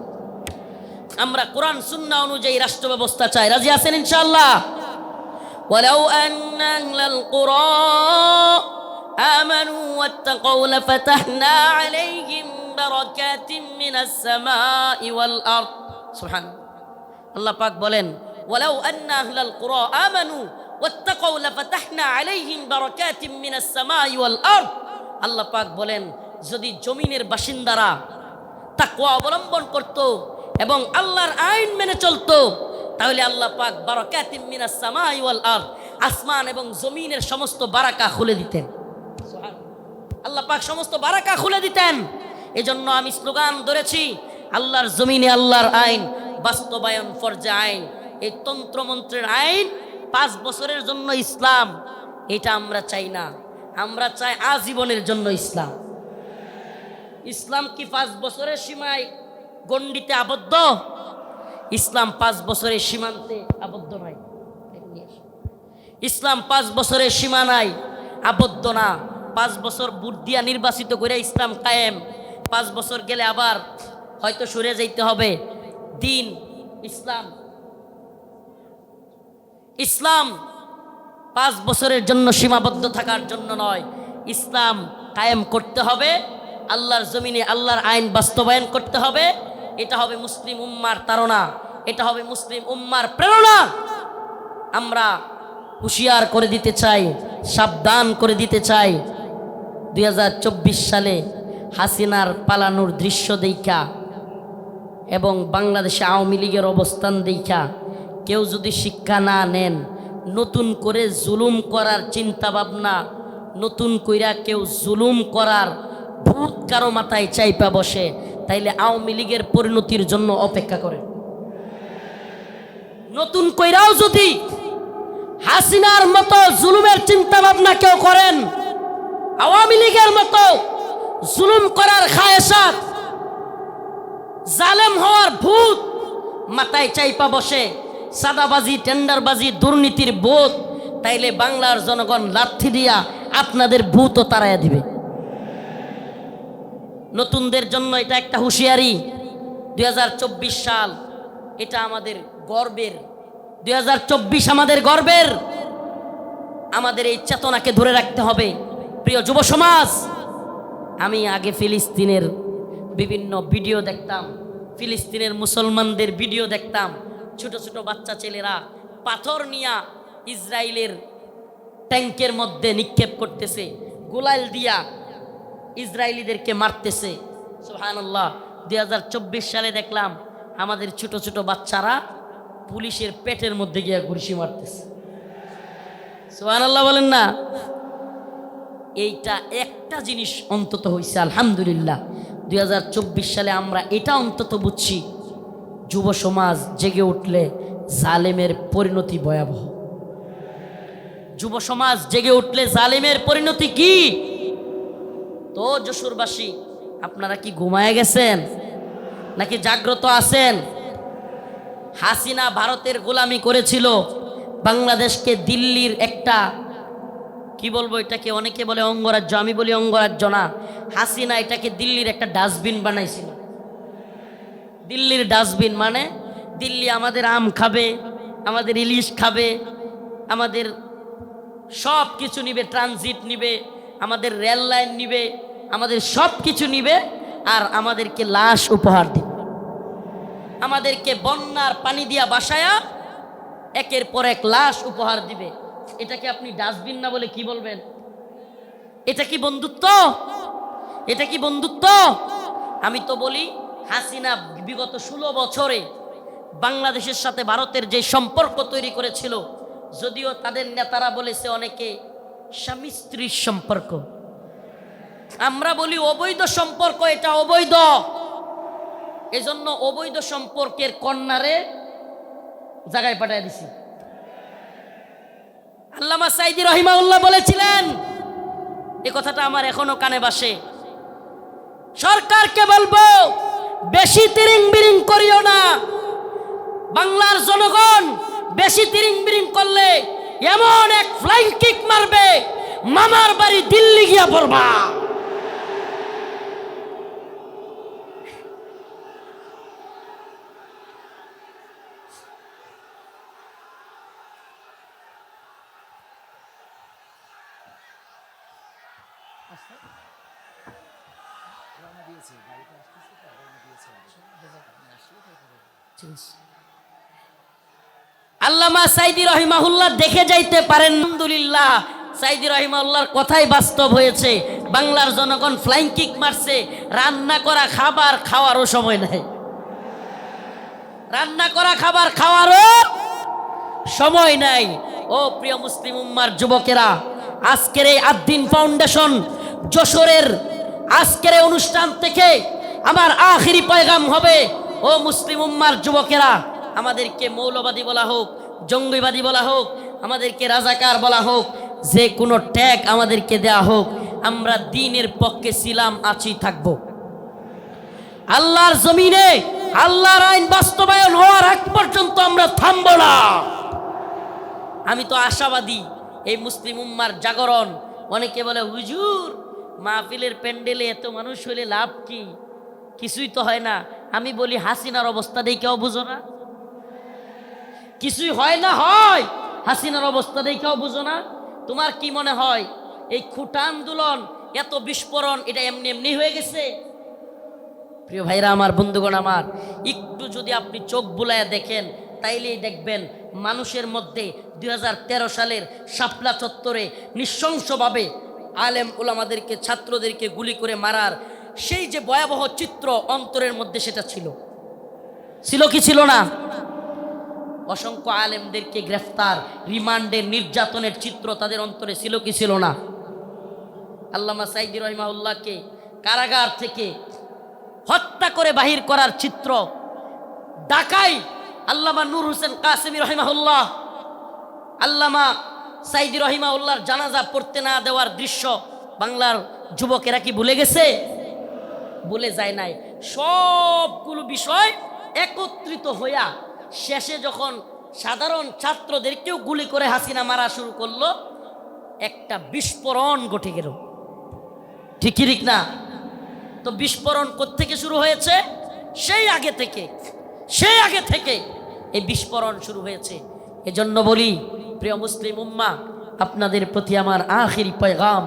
আমরা কোরআন সুন্নাহ অনুযায়ী রাষ্ট্র ব্যবস্থা চাই। রাজি আছেন ইনশাআল্লাহ? ওয়ালাউ আন্না আহলাল কুরা আমানু ওয়াত্তাকাউ লাফাতাহনা আলাইহিম বারাকাতিম মিনাস সামাই ওয়াল আরদ। সুবহানাল্লাহ। আল্লাহ পাক বলেন, ওয়ালাউ আন্না আহলাল কুরা আমানু ওয়াত্তাকাউ লাফাতাহনা আলাইহিম বারাকাতিম মিনাস সামাই ওয়াল আরদ। আল্লাহ পাক বলেন, যদি জমিনের বাসিন্দারা তাকওয়া অবলম্বন করত এবং আল্লাহর আইন মেনে চলতো, তাহলে আল্লাহ পাক বারাকাতিম মিনাস সামাই ওয়াল আরদ, আসমান এবং জমিনের সমস্ত বারাকা খুলে দিতেন। আল্লাহ পাক সমস্ত বারাকা খুলে দিতেন। এজন্য আমি স্লোগান ধরেছি, আল্লাহর জমিনে আল্লাহর আইন বাস্তবায়ন ফরজে আইন। এই তন্ত্রমন্ত্রের আইন 5 বছরের জন্য ইসলাম, এটা আমরা চাই না। আমরা চাই আজীবনের জন্য ইসলাম। ইসলাম কি 5 বছরের সীমায় গণ্ডিতে আবদ্ধ? ইসলাম 5 বছরের সীমান্তে আবদ্ধ নয়। ইসলাম 5 বছরের সীমানায় আবদ্ধ না। 5 বছর ভোট দিয়া নির্বাচিত করে ইসলাম কায়েম। 5 বছর গেলে আবার হয়তো সরে যাইতে হবে। দিন ইসলাম 5 বছরের জন্য সীমাবদ্ধ থাকার জন্য নয়। ইসলাম কায়েম করতে হবে, আল্লাহর জমিনে আল্লাহর আইন বাস্তবায়ন করতে হবে। এটা হবে মুসলিম উম্মার তাড়না, এটা হবে মুসলিম উম্মার প্রেরণা। আমরা হুঁশিয়ার করে দিতে চাই, সাবধান করে দিতে চাই। 2024 সালে হাসিনার পালানোর দৃশ্য দেখা এবং বাংলাদেশে আওয়ামী লীগের অবস্থান দেখা কেউ যদি শিক্ষা না নেন, নতুন করে জুলুম করার চিন্তা ভাবনা, নতুন কইরা কেউ জুলুম করার ভূত কারো মাথায় চাইপা বসে, তাইলে আওয়ামী লীগের পরিণতির জন্য অপেক্ষা করে। নতুন কইরাও যদি হাসিনার মতো জুলুমের চিন্তা ভাবনা কেউ করেন, আওয়ামী লীগের মতো জুলুম করার খায়েশাত, জালেম হওয়ার ভূত মাথায় চাইপা বসে, সাদাবাজি, টেন্ডারবাজি, দুর্নীতির বোধ, তাইলে বাংলার জনগণ লাথি দিয়া আপনাদের ভূতও তাড়াইয়া দিবে। নতুনদের জন্য এটা একটা হুঁশিয়ারি। 2024 সাল এটা আমাদের গর্বের। 2024 আমাদের গর্বের। আমাদের এই চেতনাকে ধরে রাখতে হবে। প্রিয় যুব সমাজ, আমি আগে ফিলিস্তিনের বিভিন্ন ভিডিও দেখতাম, ফিলিস্তিনের মুসলমানদের ভিডিও দেখতাম। ছোট ছোট বাচ্চা ছেলেরা পাথর নিয়ে ইসরায়েলের ট্যাঙ্কের মধ্যে নিক্ষেপ করতেছে, গোলাল দিয়া ইসরায়েলিদেরকে মারতেছে। সুবহানাল্লাহ। 2024 সালে দেখলাম আমাদের ছোট ছোট বাচ্চারা পুলিশের পেটের মধ্যে গিয়া ঘুষি মারতেছে। সুবহানাল্লাহ বলেন না? এইটা একটা জিনিস অন্তত হয়েছে, আলহামদুলিল্লাহ। 2024 সালে আমরা এটা অন্তত বুঝছি, যুব সমাজ জেগে উঠলে জালেমের পরিণতি ভয়াবহ। যুব সমাজ জেগে উঠলে জালেমের পরিণতি কি? তো যশোরবাসী, আপনারা কি ঘুমায় গেছেন নাকি জাগ্রত আছেন? হাসিনা ভারতের গোলামি করেছিল, বাংলাদেশকে দিল্লির একটা, কি বলবো এটাকে, অনেকে বলে অঙ্গরাজ্য, আমি বলি অঙ্গরাজ্য না। হাসিনা এটাকে দিল্লির একটা ডাস্টবিন বানাইছিল। দিল্লির ডাস্টবিন মানে দিল্লি আমাদের আম খাবে, আমাদের ইলিশ খাবে, আমাদের সব কিছু নিবে, ট্রানজিট নিবে, আমাদের রেল লাইন নিবে, আমাদের সব কিছু নিবে, আর আমাদেরকে লাশ উপহার দিবে। আমাদেরকে বন্যার পানি দিয়া বাসায়া একের পর এক লাশ উপহার দিবে। এটাকে আপনি ডাস্টবিন না বলে কি বলবেন? এটা কি বন্ধুত্ব? এটা কি বন্ধুত্ব? আমি তো বলি হাসিনা বিগত 16 বছরে বাংলাদেশের সাথে ভারতের যে সম্পর্ক তৈরি করেছিল, যদিও তাদের নেতারা বলেছে অনেকে স্বামী স্ত্রীর সম্পর্ক, আমরা বলি অবৈধ সম্পর্ক, এটা অবৈধ। এজন্য অবৈধ সম্পর্কের কন্যারে জায়গায় পাঠিয়ে দিছি। আল্লামা সাইদি রহিমাহুল্লাহ বলেছিলেন, এই কথাটা আমার এখনো কানে বাসে, সরকারকে বলবো বেশি তিরিং বিরিং করিও না। বাংলার জনগণ বেশি তিরিং বিরিং করলে এমন এক ফ্লাইং কিক মারবে, মামার বাড়ি দিল্লি গিয়া পড়বা। আল্লামা সাইদি রহিমাহুল্লাহ দেখে যাইতে পারেন। আলহামদুলিল্লাহ, সাইদি রহিমাহুল্লাহর কথাই বাস্তব হয়েছে। বাংলার জনগণ ফ্লাইং কিক মারছে, রান্না করা খাবার খাওয়ারও সময় নাই। রান্না করা খাবার খাওয়ারও সময় নাই। ও প্রিয় মুসলিম উম্মার যুবকেরা, আজকের এই আদ্দিন ফাউন্ডেশন যশোরের আজকের এই অনুষ্ঠান থেকে আমার আখিরি পয়গাম হবে, ও মুসলিম উম্মার যুবকেরা, আমাদেরকে মৌলবাদী বলা হোক, জঙ্গিবাদী বলা হোক, আমাদেরকে রাজাকার বলা হোক, যে কোনো ট্যাগ আমাদেরকে দেয়া হোক, আমরা দ্বীনের পক্ষে ছিলাম, আছি, থাকব। আল্লাহর জমিনে আল্লাহর আইন বাস্তবায়ন হওয়ার আগ পর্যন্ত আমরা থামব না। আমি তো আশাবাদী এই মুসলিম উম্মার জাগরণ। অনেকে বলে হুজুর মাহফিলের প্যান্ডেলে এত মানুষ হলে লাভ কি? কিছুই তো হয় না। আমি বলি হাসিনার অবস্থা দেখেও বুঝো না? কিছুই হয় না, হয় হাসিনার অবস্থা দেখেও বুঝো না? তোমার কি মনে হয় এই খুঁটা আন্দোলন, এত বিস্ফোরণ, এটা এমনি এমনি হয়ে গেছে? প্রিয় ভাইরা আমার, বন্ধুগণ আমার, একটু যদি আপনি চোখ বুলায় দেখেন তাইলেই দেখবেন মানুষের মধ্যে 2013 সালের শাপলা চত্বরে নৃশংসভাবে আলেম উলামাদেরকে, ছাত্রদেরকে গুলি করে মারার সেই যে ভয়াবহ চিত্র অন্তরের মধ্যে, সেটা ছিল কি ছিল না? অসংখ্য আলেমদেরকে গ্রেফতার, রিমান্ডের, নির্যাতনের চিত্র তাদের অন্তরে ছিল কি ছিল না? আল্লামা সাইদি রহিমাহুল্লাহকে কারাগার থেকে হত্যা করে বাহির করার চিত্র, ঢাকায় আল্লামা নূর হোসেন কাসেমি রহিমাহুল্লাহ, আল্লামা সাইদি রহিমাহুল্লাহর জানাজা পড়তে না দেওয়ার দৃশ্য বাংলার যুবকেরা কি ভুলে গেছে? ভুলে যায় নাই। সবগুলো বিষয় একত্রিত হইয়া শেষে যখন সাধারণ ছাত্রদেরকেও গুলি করে হাসিনা মারা শুরু করলো, একটা বিস্ফোরণ ঘটে গেল। ঠিকই ঠিক না? তো বিস্ফোরণ কোত্থেকে শুরু হয়েছে? সেই আগে থেকে এই বিস্ফোরণ শুরু হয়েছে। এজন্য বলি প্রিয় মুসলিম উম্মা, আপনাদের প্রতি আমার আখিরি পয়গাম,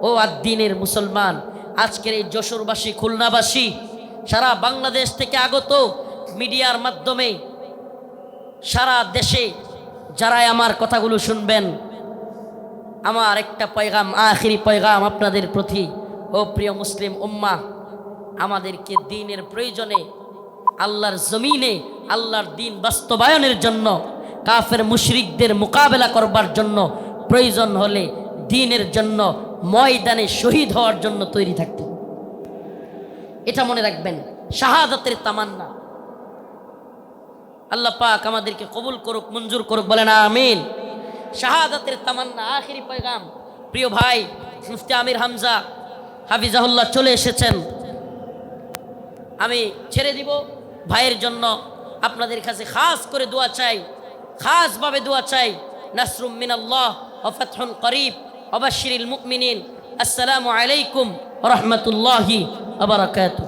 ও আদ্দিনের মুসলমান, আজকের এই যশোরবাসী, খুলনাবাসী, সারা বাংলাদেশ থেকে আগত মিডিয়ার মাধ্যমে সারা দেশে যারাই আমার কথাগুলো শুনবেন, আমার একটা পয়গাম, আখিরি পয়গাম আপনাদের প্রতি। ও প্রিয় মুসলিম উম্মা, আমাদেরকে দ্বীনের প্রয়োজনে, আল্লাহর জমিনে আল্লাহর দ্বীন বাস্তবায়নের জন্য, কাফের মুশরিকদের মোকাবেলা করবার জন্য, প্রয়োজন হলে দ্বীনের জন্য ময়দানে শহীদ হওয়ার জন্য তৈরি থাকতে। এটা মনে রাখবেন, শাহাদাতের তামান্না। আল্লাহ পাক আমাদেরকে কবুল করুক, মঞ্জুর করুক, বলেন আমিন। শাহাদাতের তামান্না, আখিরি পয়গাম। প্রিয় ভাই মুফতি আমির হামজা হাফিজাহুল্লাহ চলে এসেছেন। আমি ছেড়ে দিব ভাইয়ের জন্য। আপনাদের কাছে খাস করে দোয়া চাই, খাসভাবে দোয়া চাই। নাসরুম মিনাল্লাহ ওয়া ফাতহুন করিব ওয়া বাশশিরিল মুমিনিন। আসসালামু আলাইকুম ওয়া রাহমাতুল্লাহি ওয়া বারাকাতুহু।